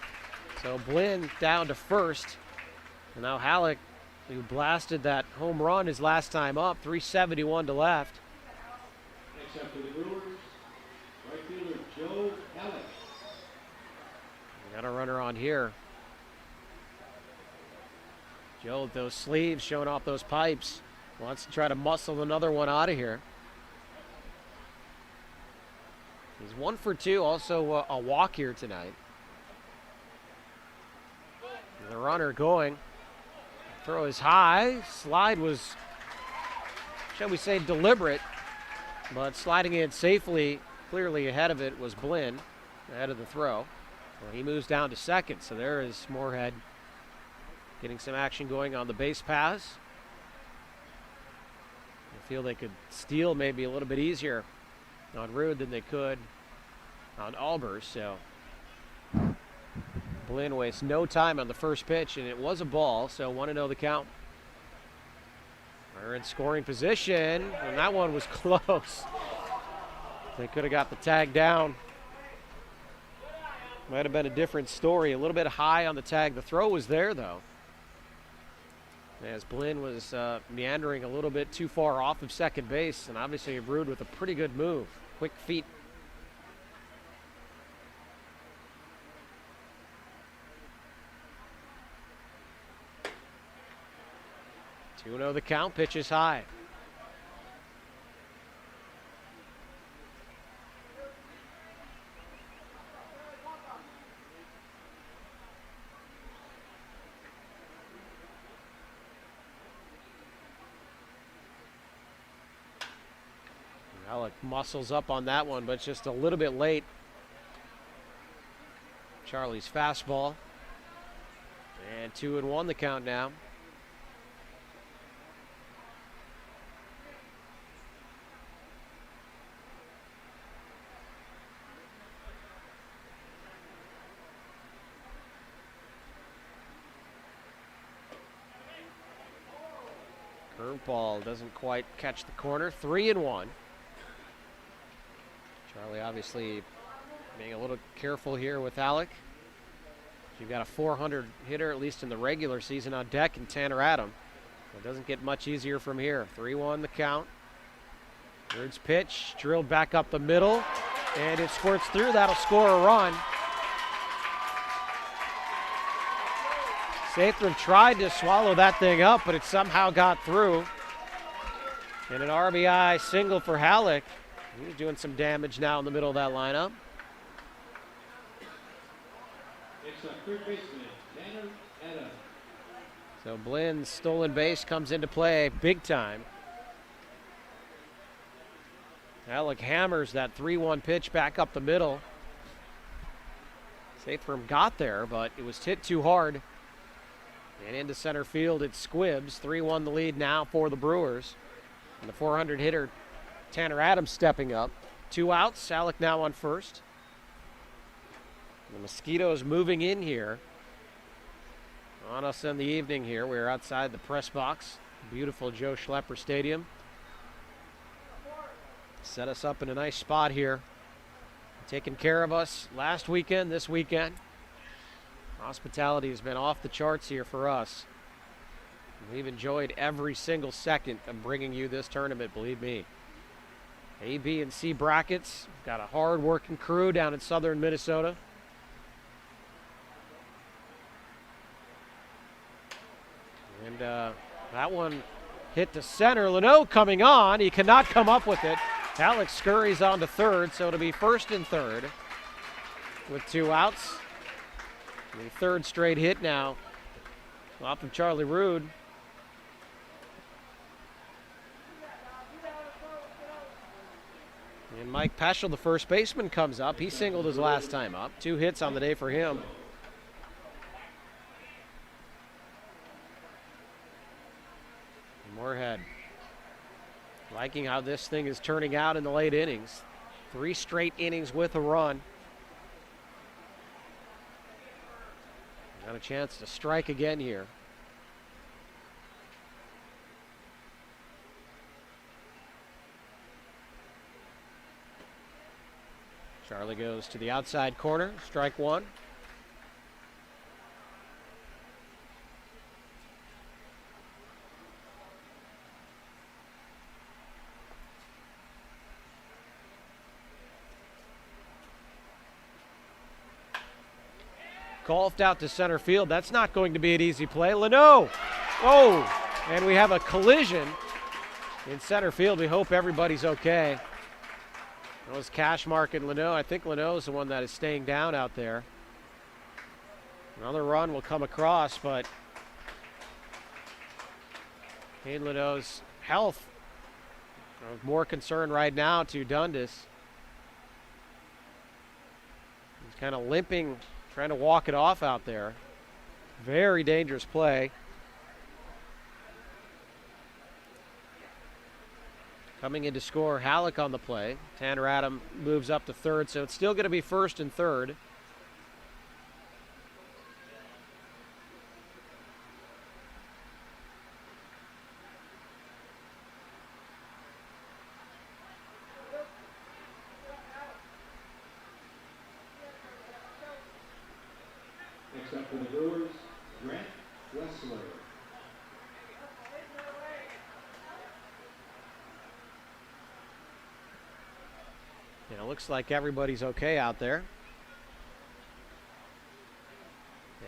So Blinn down to first. And now Halleck, who blasted that home run his last time up, 371 to left. Next up for the Brewers, right fielder Joe Halleck. Got a runner on here. Joe with those sleeves showing off those pipes. Wants to try to muscle another one out of here. He's 1 for 2, also a walk here tonight. And the runner going. Throw is high. Slide was, shall we say, deliberate, but sliding in safely, clearly ahead of it was Blinn, ahead of the throw. Well, he moves down to second, so there is Moorhead getting some action going on the base pass. I feel they could steal maybe a little bit easier on Rood than they could on Albers, so Blinn wastes no time on the first pitch, and it was a ball, so 1-0 the count. They're in scoring position, and that one was close. They could have got the tag down. Might have been a different story. A little bit high on the tag. The throw was there, though, as Blinn was meandering a little bit too far off of second base, and obviously Rood with a pretty good move. Quick feet. 2-0 the count, pitch is high. Alec muscles up on that one, but just a little bit late. Charlie's fastball. And 2-1 the count now. Curveball doesn't quite catch the corner. 3-1. Charlie obviously Being a little careful here with Alec. You've got a 400 hitter, at least in the regular season, on deck, and Tanner Adam. It doesn't get much easier from here. 3-1 the count. Bird's pitch, drilled back up the middle, and it squirts through. That'll score a run. Sathram tried to swallow that thing up, but it somehow got through. And an RBI single for Halleck. He's doing some damage now in the middle of that lineup. Next up, third baseman, Tanner Adam. So Blynn's stolen base comes into play big time. Halleck hammers that 3-1 pitch back up the middle. Sathram got there, but it was hit too hard. And into center field, it squibs. 3-1 the lead now for the Brewers. And the 400 hitter, Tanner Adams, stepping up. 2 outs, Halleck now on first. The Mosquitoes moving in here on us in the evening here. We're outside the press box. Beautiful Joe Schlepper Stadium. Set us up in a nice spot here. Taking care of us last weekend, this weekend. Hospitality has been off the charts here for us. We've enjoyed every single second of bringing you this tournament, believe me. A, B, and C brackets. Got a hard-working crew down in southern Minnesota. And that one hit to center. Leno coming on. He cannot come up with it. Halleck scurries on to third, so it'll be first and third with 2 outs. The third straight hit now off of Charlie Rood. And Mike Peschel, the first baseman, comes up. He singled his last time up. 2 hits on the day for him. Moorhead liking how this thing is turning out in the late innings. 3 straight innings with a run. Got a chance to strike again here. Charlie goes to the outside corner, strike 1. Golfed out to center field. That's not going to be an easy play. Leno! Oh! And we have a collision in center field. We hope everybody's okay. That was Cashmark and Leno. I think Leno is the one that is staying down out there. Another run will come across, but Kane Leno's health of more concern right now to Dundas. He's kind of limping, trying to walk it off out there. Very dangerous play. Coming in to score, Halleck on the play. Tanner Adam moves up to third, so it's still going to be first and third. Next up for the Brewers, Grant Wessler. It looks like everybody's okay out there.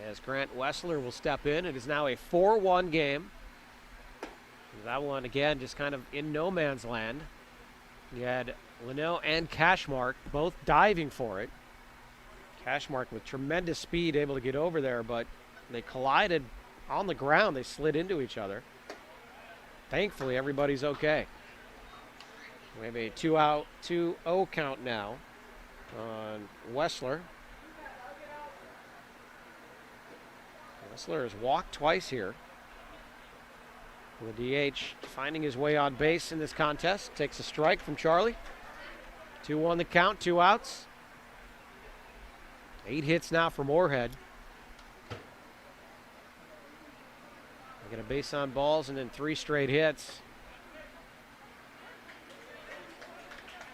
As Grant Wessler will step in. It is now a 4-1 game. That one, again, just kind of in no man's land. You had Leno and Cashmark both diving for it. Cashmark with tremendous speed able to get over there, but they collided on the ground. They slid into each other. Thankfully, everybody's okay. We have a 2-out, 2-0 count now on Wessler. Wessler has walked twice here. The DH finding his way on base in this contest. Takes a strike from Charlie. 2-1 the count, 2 outs. 8 hits now for Moorhead. They get a base on balls and then 3 straight hits.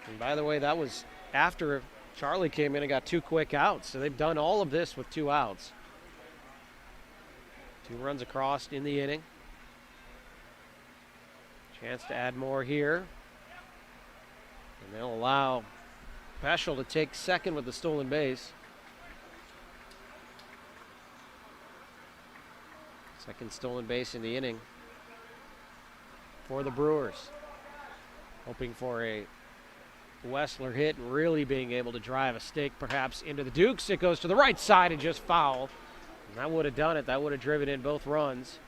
And by the way, that was after Charlie came in and got 2 quick outs, so they've done all of this with 2 outs. 2 runs across in the inning. Chance to add more here. And they'll allow Peschel to take second with the stolen base. Second stolen base in the inning for the Brewers. Hoping for a Wessler hit and really being able to drive a stake perhaps into the Dukes. It goes to the right side and just foul. And that would have done it. That would have driven in both runs.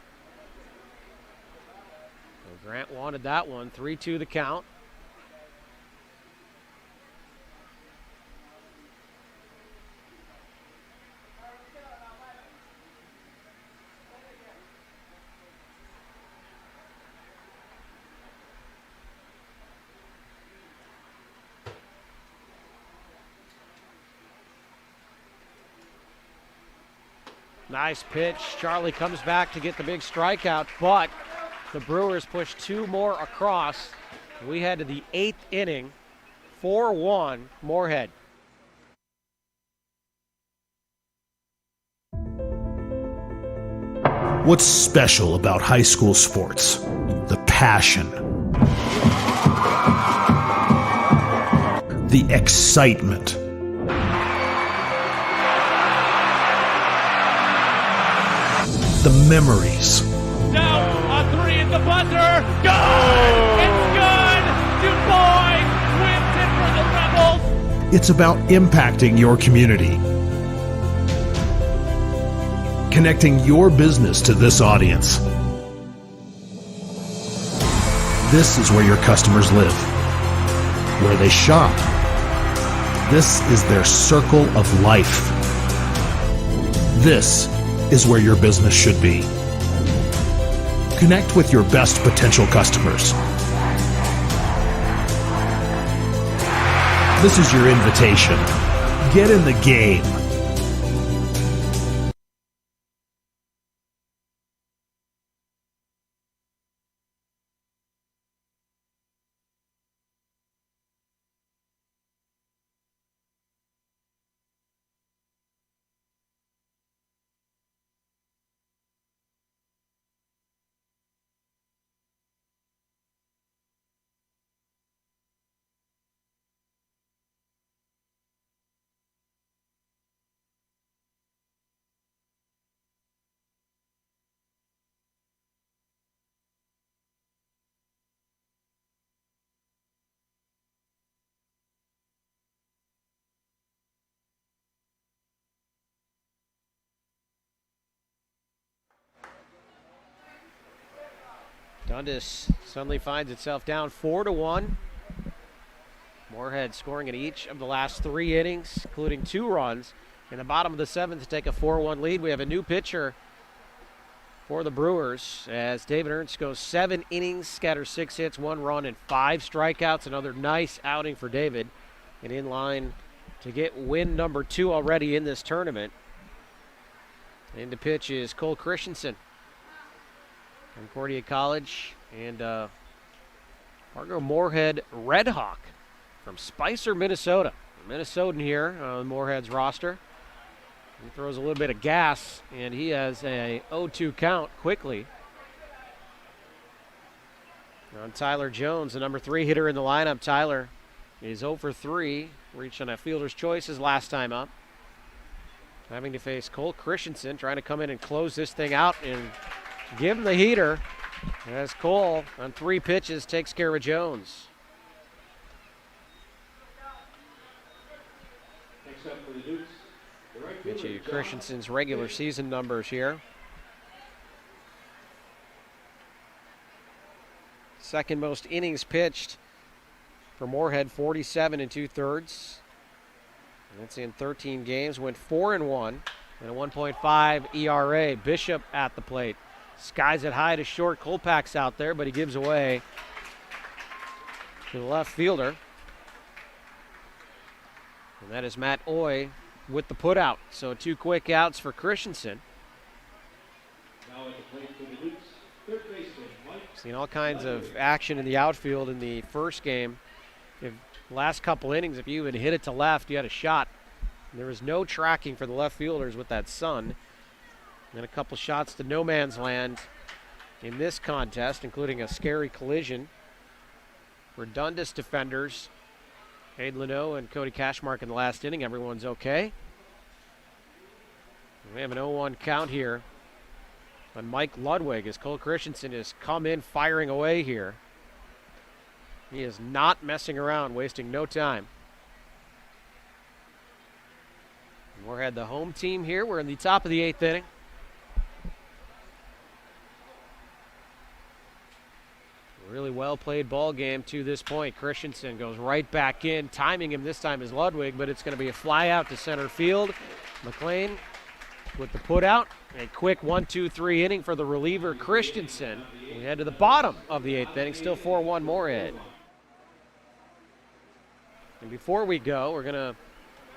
So Grant wanted that one. 3-2 the count. Nice pitch. Charlie comes back to get the big strikeout, but the Brewers push 2 more across. We head to the 8th inning, 4-1 Moorhead. What's special about high school sports? The passion, the excitement, the memories. Down on 3 at the buzzer. Good! It's good! DuBois wins it for the Rebels. It's about impacting your community, connecting your business to this audience. This is where your customers live, where they shop. This is their circle of life. This is where your business should be. Connect with your best potential customers. This is your invitation. Get in the game. Dundas suddenly finds itself down 4-1. Moorhead scoring in each of the last 3 innings, including 2 runs. In the bottom of the 7th to take a 4-1 lead. We have a new pitcher for the Brewers as David Ernst goes 7 innings, scatters 6 hits, 1 run, and 5 strikeouts. Another nice outing for David. And in line to get win number 2 already in this tournament. And the pitch is Cole Christensen. Concordia College and Fargo Moorhead Red Hawk from Spicer, Minnesota. A Minnesotan here on Moorhead's roster. He throws a little bit of gas, and he has a 0-2 count quickly. On Tyler Jones, the number 3 hitter in the lineup. Tyler is 0 for 3, reached on a fielder's choice his last time up. Having to face Cole Christensen, trying to come in and close this thing out and give him the heater as Cole on 3 pitches takes care of Jones. Next up for the Dukes, the right Get fielder, you John Christensen's regular season numbers here. Second most innings pitched for Moorhead, 47 2/3. That's in 13 games. Went 4-1 and a 1.5 ERA. Bishop at the plate. Skies it high to short. Kolpak's out there, but he gives away to the left fielder. And that is Matt Oy with the putout. So 2 quick outs for Christensen. Now at the plate for the Dukes, third baseman Mike. Seen all kinds of action in the outfield in the first game if last couple innings, if you even hit it to left, you had a shot. There was no tracking for the left fielders with that sun. And a couple shots to no man's land in this contest, including a scary collision for Dundas defenders. Aid Leno and Cody Cashmark in the last inning. Everyone's okay. We have an 0-1 count here on Mike Ludwig as Cole Christensen has come in firing away here. He is not messing around, wasting no time. Moorhead, the home team here. We're in the top of the 8th inning. Really well played ball game to this point. Christensen goes right back in. Timing him this time is Ludwig, but it's going to be a fly out to center field. McLean with the put out. A quick 1-2-3 inning for the reliever Christensen. We head to the bottom of the 8th inning. Still 4-1 Moorhead. And before we go, we're going to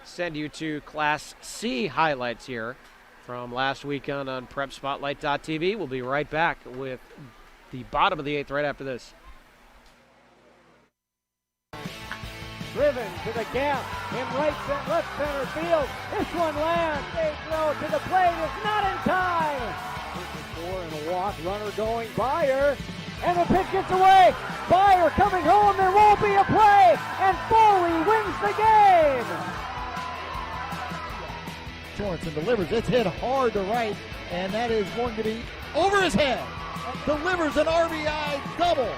send you to Class C highlights here from last weekend on PrepSpotlight.tv. We'll be right back with the bottom of the 8th right after this. Driven to the gap in left center field. This one lands. They throw to the plate. It's not in time. 4 and a walk. Runner going. Byer. And the pitch gets away. Byer coming home. There won't be a play. And Foley wins the game. Sorensen delivers. It's hit hard to right. And that is going to be over his head. Delivers an RBI double.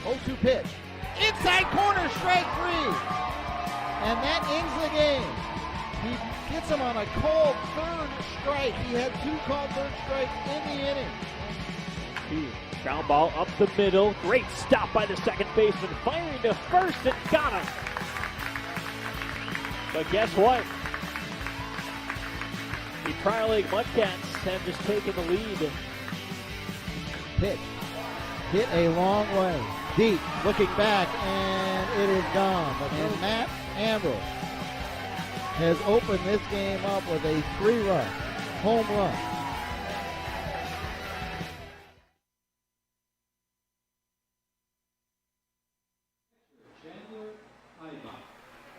0-2 pitch. Inside corner, strike 3. And that ends the game. He gets him on a called third strike. He had 2 called third strikes in the inning. Ground ball up the middle. Great stop by the second baseman. Firing to first and got him. But guess what? The Trial League Mudcats have just taken the lead. Pitch. Hit a long way. Deep. Looking back, and it is gone. And Matt Ambrose has opened this game up with a 3-run home run.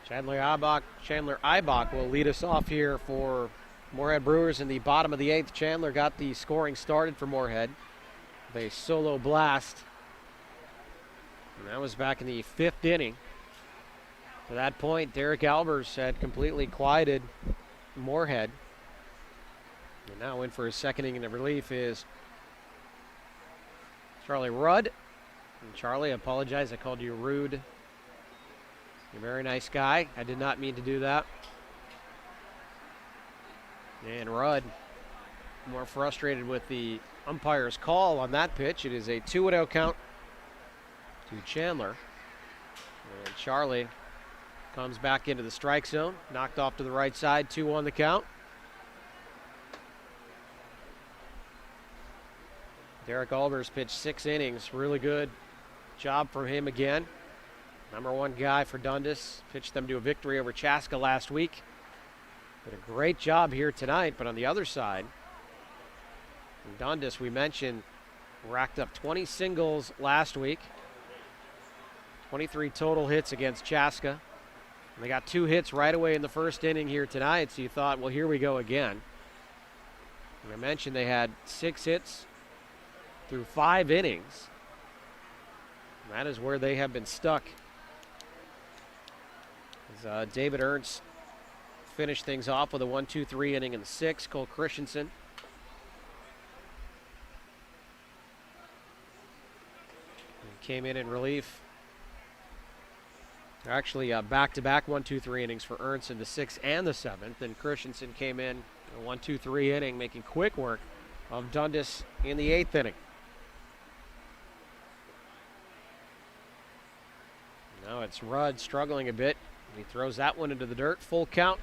Chandler Eibach will lead us off here for Moorhead Brewers in the bottom of the 8th. Chandler got the scoring started for Moorhead with a solo blast. And that was back in the 5th inning. To that point, Derek Albers had completely quieted Moorhead. And now in for his second inning of relief is Charlie Rudd. And Charlie, I apologize, I called you rude. You're a very nice guy. I did not mean to do that. And Rudd, more frustrated with the umpire's call on that pitch. It is a 2-0 count to Chandler. And Charlie comes back into the strike zone. Knocked off to the right side. 2-1 the count. Derek Albers pitched 6 innings. Really good job for him again. Number 1 guy for Dundas. Pitched them to a victory over Chaska last week. Did a great job here tonight, but on the other side, Dundas, we mentioned, racked up 20 singles last week. 23 total hits against Chaska. And they got 2 hits right away in the first inning here tonight, so you thought, well, here we go again. And I mentioned they had 6 hits through 5 innings. And that is where they have been stuck. As David Ernst finished things off with a 1-2-3 inning in the 6th. Cole Christensen came in relief. Actually, back-to-back 1-2-3 innings for Ernst in the 6th and the 7th. And Christensen came in a 1-2-3 inning, making quick work of Dundas in the 8th inning. Now it's Rudd struggling a bit. He throws that one into the dirt. Full count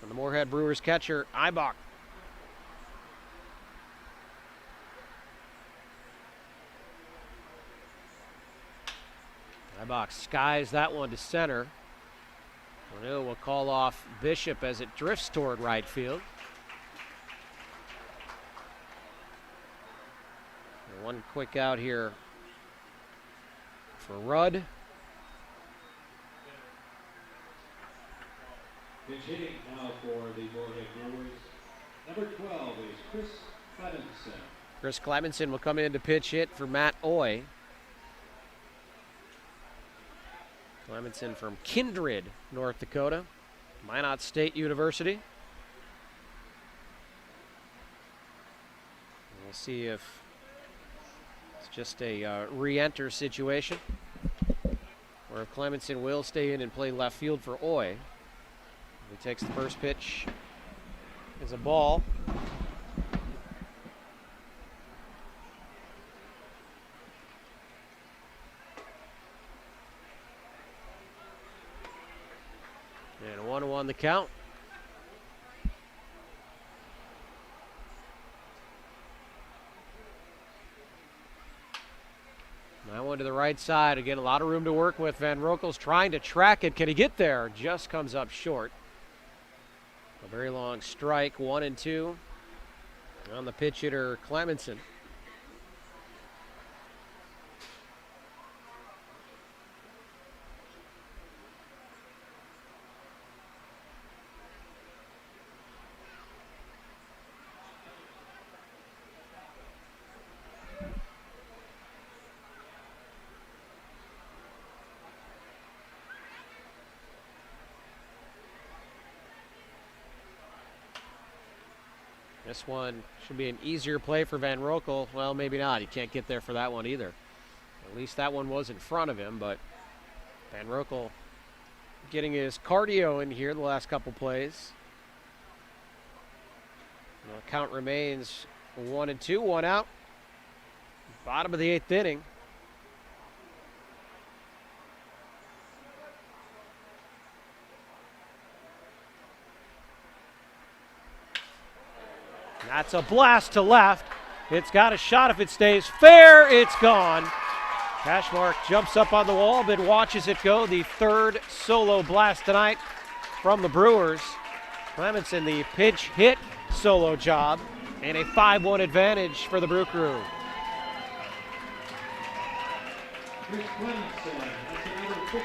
on the Moorhead Brewers catcher, Eibach. Eibach skies that one to center. O'Neill will call off Bishop as it drifts toward right field. And one quick out here for Rudd. Pitch hitting now for the Moorhead Brewers. Number 12 is Chris Clemenson. Chris Clemenson will come in to pitch hit for Matt Oy. Clemenson from Kindred, North Dakota, Minot State University. We'll see if it's just a re-enter situation, or if Clemenson will stay in and play left field for Oy. He takes the first pitch as a ball. And 1-1 the count. That one to the right side. Again, a lot of room to work with. Van Roekel's trying to track it. Can he get there? Just comes up short. A very long strike, 1-2 on the pitch hitter Clemenson. This one should be an easier play for Van Roekel. Well, maybe not. He can't get there for that one either. At least that one was in front of him, but Van Roekel getting his cardio in here the last couple plays. The count remains 1-2, 1 out. Bottom of the 8th inning. That's a blast to left. It's got a shot if it stays fair. It's gone. Cashmark jumps up on the wall, but watches it go. The third solo blast tonight from the Brewers. Clemenson, the pitch hit solo job, and a 5-1 advantage for the Brew Crew. Chris Clemenson, that's another $50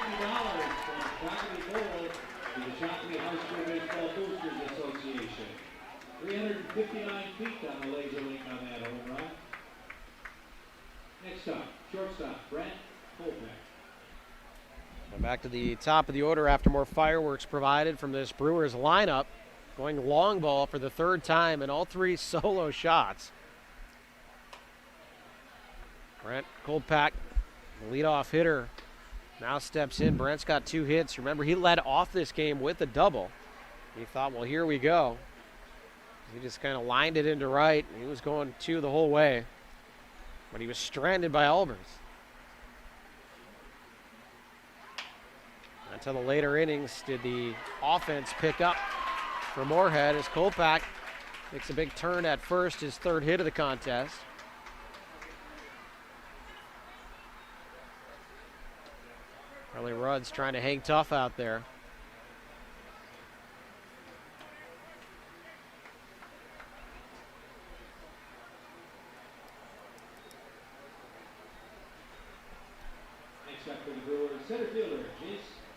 from Shakopee Gold to the Shakopee High School Baseball Boosters Association. 359 feet on the laser link on that home run. Next up, shortstop, Brent Kolbeck. Back to the top of the order after more fireworks provided from this Brewers lineup. Going long ball for the third time in all three solo shots. Brent Kolbeck, the leadoff hitter, now steps in. Brent's got 2 hits. Remember, he led off this game with a double. He thought, well, here we go. He just kind of lined it into right. He was going 2 the whole way, but he was stranded by Albers. Until the later innings did the offense pick up for Moorhead as Kolbeck makes a big turn at first, his 3rd hit of the contest. Charlie Rudd's trying to hang tough out there.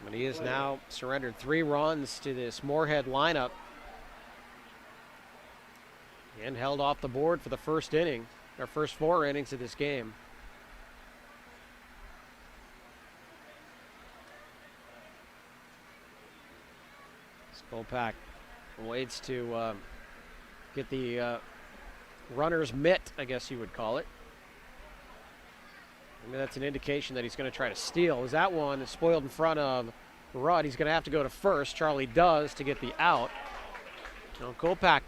But he has now surrendered 3 runs to this Moorhead lineup and held off the board for the first inning, or first 4 innings of this game. Kolbeck waits to get the runner's mitt, I guess you would call it. I mean, that's an indication that he's going to try to steal. As that one is spoiled in front of Rudd, he's going to have to go to first. Charlie does to get the out. You know, Kolbeck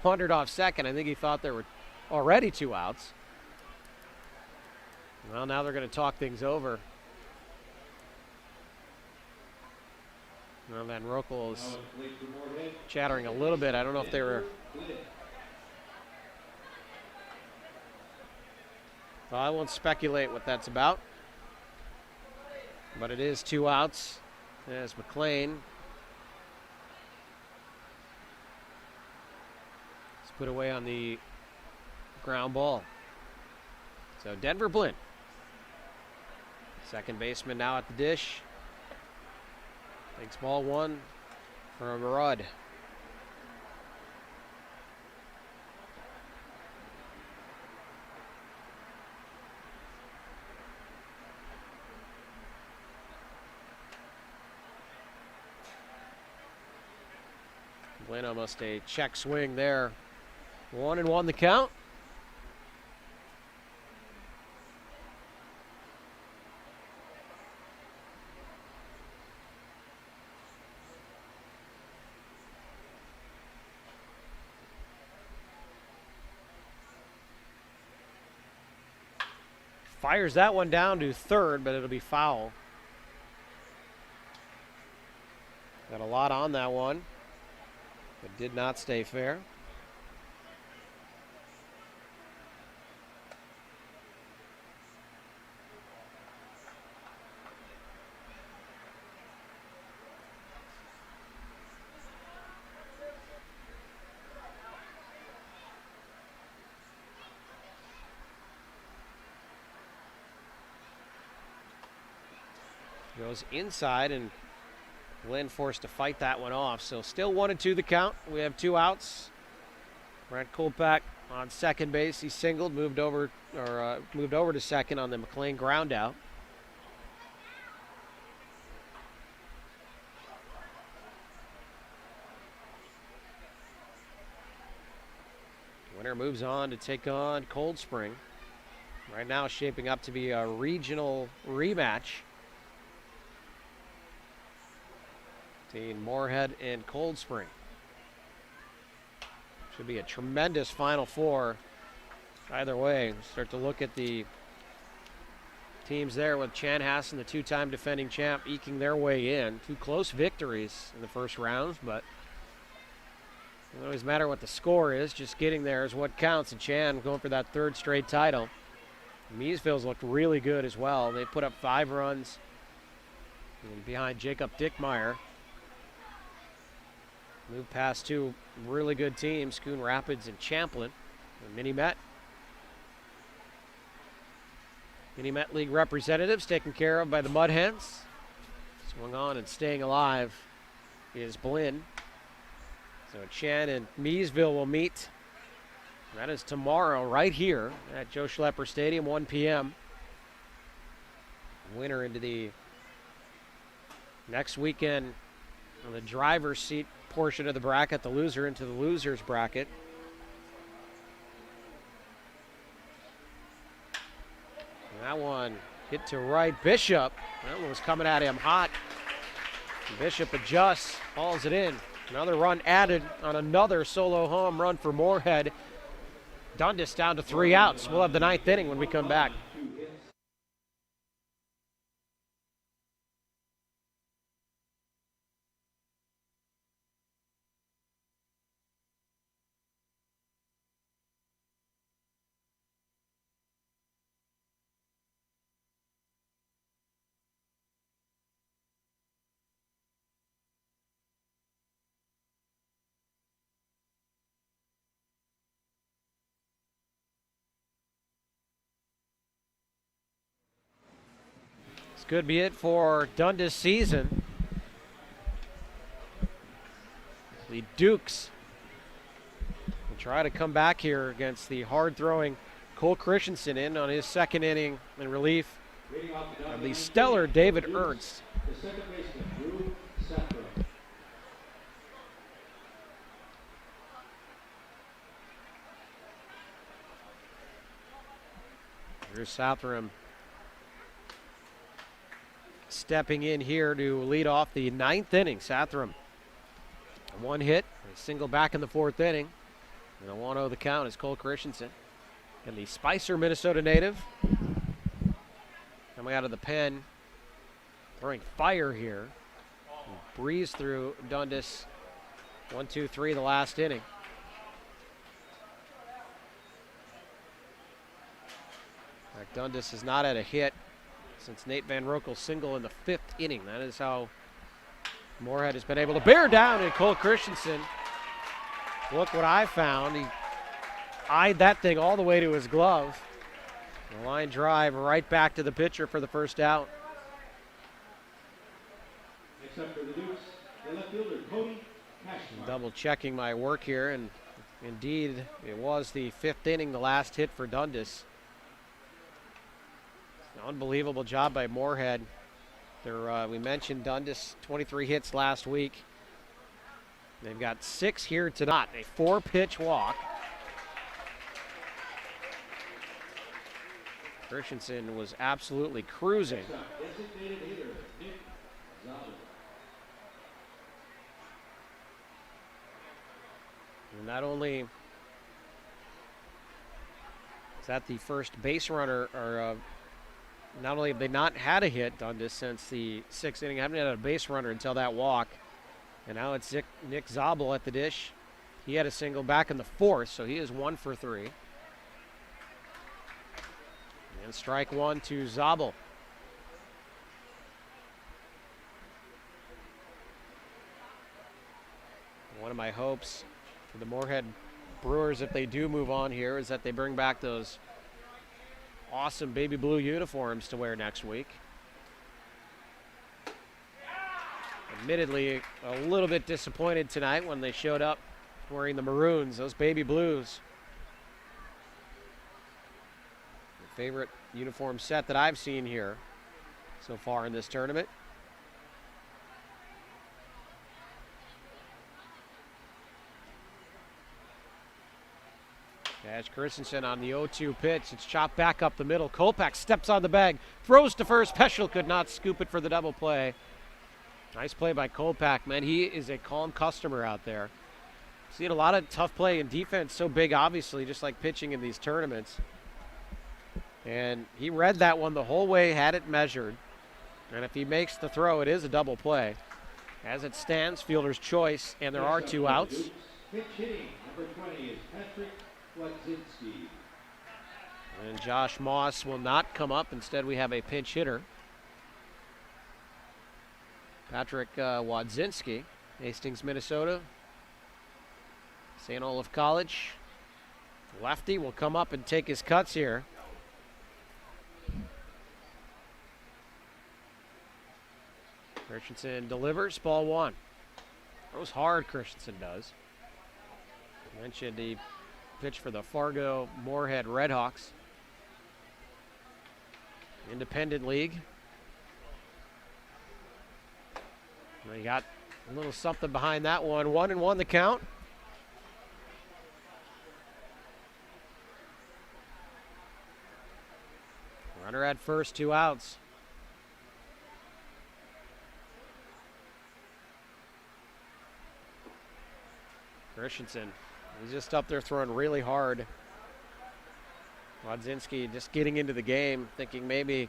wandered off second. I think he thought there were already 2 outs. Well, now they're going to talk things over. Well, Van Roekel is chattering a little bit. I don't know if they were... Well, I won't speculate what that's about. But it is 2 outs as McLean is put away on the ground ball. So Denver Blint Second baseman now at the dish. Takes ball one from Rudd. Win almost a check swing there. 1-1 the count. Fires that one down to third, but it'll be foul. Got a lot on that one. It did not stay fair. Goes inside, and Glenn forced to fight that one off. So still 1-2 the count. We have 2 outs. Brent Kolpak on second base. He singled, moved over to second on the McLean ground out. Winner moves on to take on Cold Spring. Right now shaping up to be a regional rematch between Moorhead and Cold Spring. Should be a tremendous Final Four. Either way, start to look at the teams there with Chanhassen, the 2-time defending champ, eking their way in. 2 close victories in the first rounds, but it doesn't always matter what the score is. Just getting there is what counts. And Chan going for that 3rd straight title. Meesville's looked really good as well. They put up 5 runs behind Jacob Dickmeyer. Moved past 2 really good teams, Coon Rapids and Champlin. And Mini-Met League representatives taken care of by the Mud Hens. Swung on and staying alive is Blinn. So Chan and Meesville will meet. That is tomorrow right here at Joe Schlepper Stadium, 1 p.m. Winner into the next weekend on the driver's seat portion of the bracket, the loser into the loser's bracket. And that one hit to right. Bishop, that one was coming at him hot. Bishop adjusts, hauls it in. Another run added on another solo home run for Moorhead. Dundas down to 3 outs. We'll have the 9th inning when we come back. This could be it for Dundas season. The Dukes will try to come back here against the hard-throwing Cole Christensen in on his 2nd inning in relief of the stellar David Ernst. The second baseman, Drew Sethrow. Drew Southram stepping in here to lead off the 9th inning. Southram, 1 hit, a single back in the 4th inning. And a 1-0 the count is Cole Christensen. And the Spicer, Minnesota native, coming out of the pen, throwing fire here. And breeze through Dundas. 1-2-3 the last inning. Dundas has not had a hit since Nate Van Rokel's single in the 5th inning. That is how Moorhead has been able to bear down. And Cole Christensen, look what I found. He eyed that thing all the way to his glove. The line drive right back to the pitcher for the first out. Next up for the Dukes, the left fielder, Cody Cashmore. Double checking my work here, and indeed it was the 5th inning, the last hit for Dundas. Unbelievable job by Moorhead. We mentioned Dundas, 23 hits last week. They've got 6 here tonight, a 4-pitch walk. Christensen was absolutely cruising. Designated hitter, Nick Zabel. And not only is that the first base runner, or not only have they not had a hit, Dundas, since the 6th inning, haven't had a base runner until that walk. And now it's Nick Zabel at the dish. He had a single back in the 4th, so he is 1 for 3. And strike 1 to Zabel. One of my hopes for the Moorhead Brewers, if they do move on here, is that they bring back those awesome baby blue uniforms to wear next week. Admittedly, a little bit disappointed tonight when they showed up wearing the maroons, those baby blues. Favorite uniform set that I've seen here so far in this tournament. Cash Christensen on the 0-2 pitch. It's chopped back up the middle. Kolpak steps on the bag, throws to first. Peschel could not scoop it for the double play. Nice play by Kolpak, man. He is a calm customer out there. Seen a lot of tough play and defense, so big, obviously, just like pitching in these tournaments. And he read that one the whole way, had it measured. And if he makes the throw, it is a double play. As it stands, fielder's choice, and there are 2 outs. Pitch hitting, number 20 is Patrick Wadzinski. And Josh Moss will not come up. Instead, we have a pinch hitter. Patrick Wadzinski, Hastings, Minnesota. St. Olaf College. Lefty will come up and take his cuts here. Christensen delivers, ball 1. Throws hard, Christensen does. Mentioned he pitched for the Fargo Moorhead Redhawks. Independent League. They got a little something behind that one. 1-1 the count. Runner at first, 2 outs. Christensen, he's just up there throwing really hard. Wadzinski just getting into the game, thinking maybe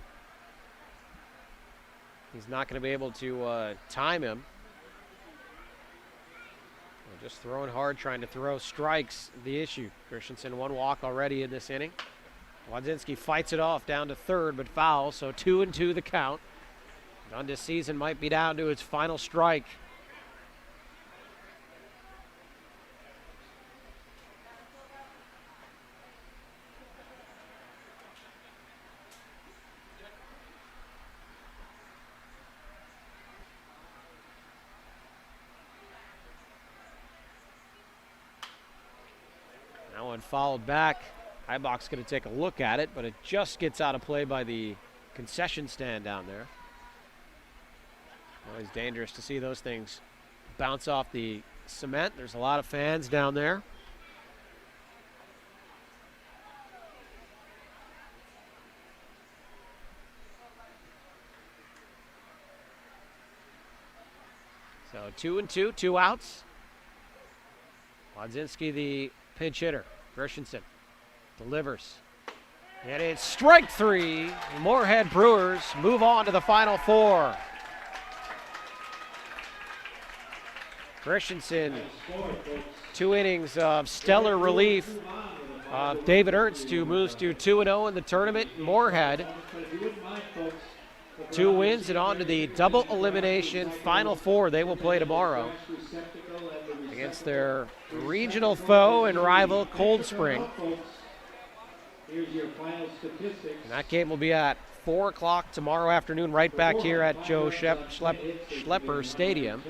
he's not going to be able to time him. Just throwing hard, trying to throw strikes, the issue. Christensen 1 walk already in this inning. Wadzinski fights it off down to 3rd, but foul, so 2-2 the count. Dundas season might be down to its final strike. That one fouled back. Eibach's going to take a look at it, but it just gets out of play by the concession stand down there. Always dangerous to see those things bounce off the cement. There's a lot of fans down there. So 2-2, 2 outs. Wadzinski, the pinch hitter. Christensen delivers. And it's strike 3. Moorhead Brewers move on to the final 4. Christensen, 2 innings of stellar relief. David Ernst, who moves to 2-0 in the tournament. Moorhead, 2 wins and on to the double elimination final 4. They will play tomorrow against their regional foe and rival Cold Spring. Here's your final statistics. And that game will be at 4 o'clock tomorrow afternoon, right back here at Joe Schlepper Stadium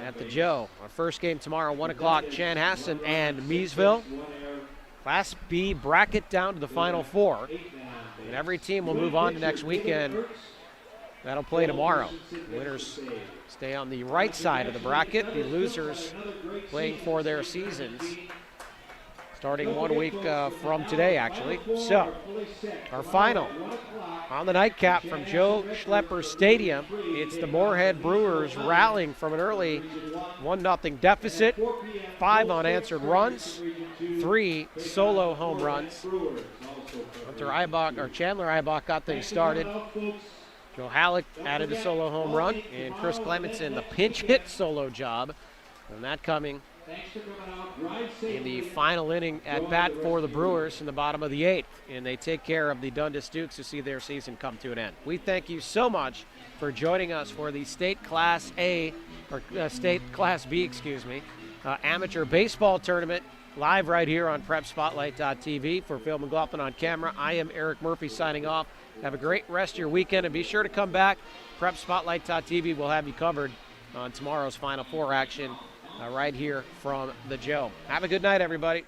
at the Joe. Our first game tomorrow, 1 o'clock, Chanhassen and Miesville. Class B bracket down to the Final Four. And every team will move on to next weekend. That'll play tomorrow. The winners stay on the right side of the bracket. The losers playing for their seasons starting 1 week from today, actually. So, our final on the nightcap from Joe Schlepper Stadium. It's the Moorhead Brewers rallying from an early 1-0 deficit. 5 unanswered runs, 3 solo home runs. Chandler Eibach got things started. Joe Halleck added a solo home run, and Chris Clementson the pinch hit solo job. And that coming in the final inning at bat for the Brewers in the bottom of the 8th. And they take care of the Dundas Dukes to see their season come to an end. We thank you so much for joining us for the State Class A, or State Class B, excuse me, amateur baseball tournament live right here on PrepSpotlight.tv. For Phil McLaughlin on camera, I am Eric Murphy signing off. Have a great rest of your weekend, and be sure to come back. PrepSpotlight.tv will have you covered on tomorrow's Final Four action right here from the Joe. Have a good night, everybody.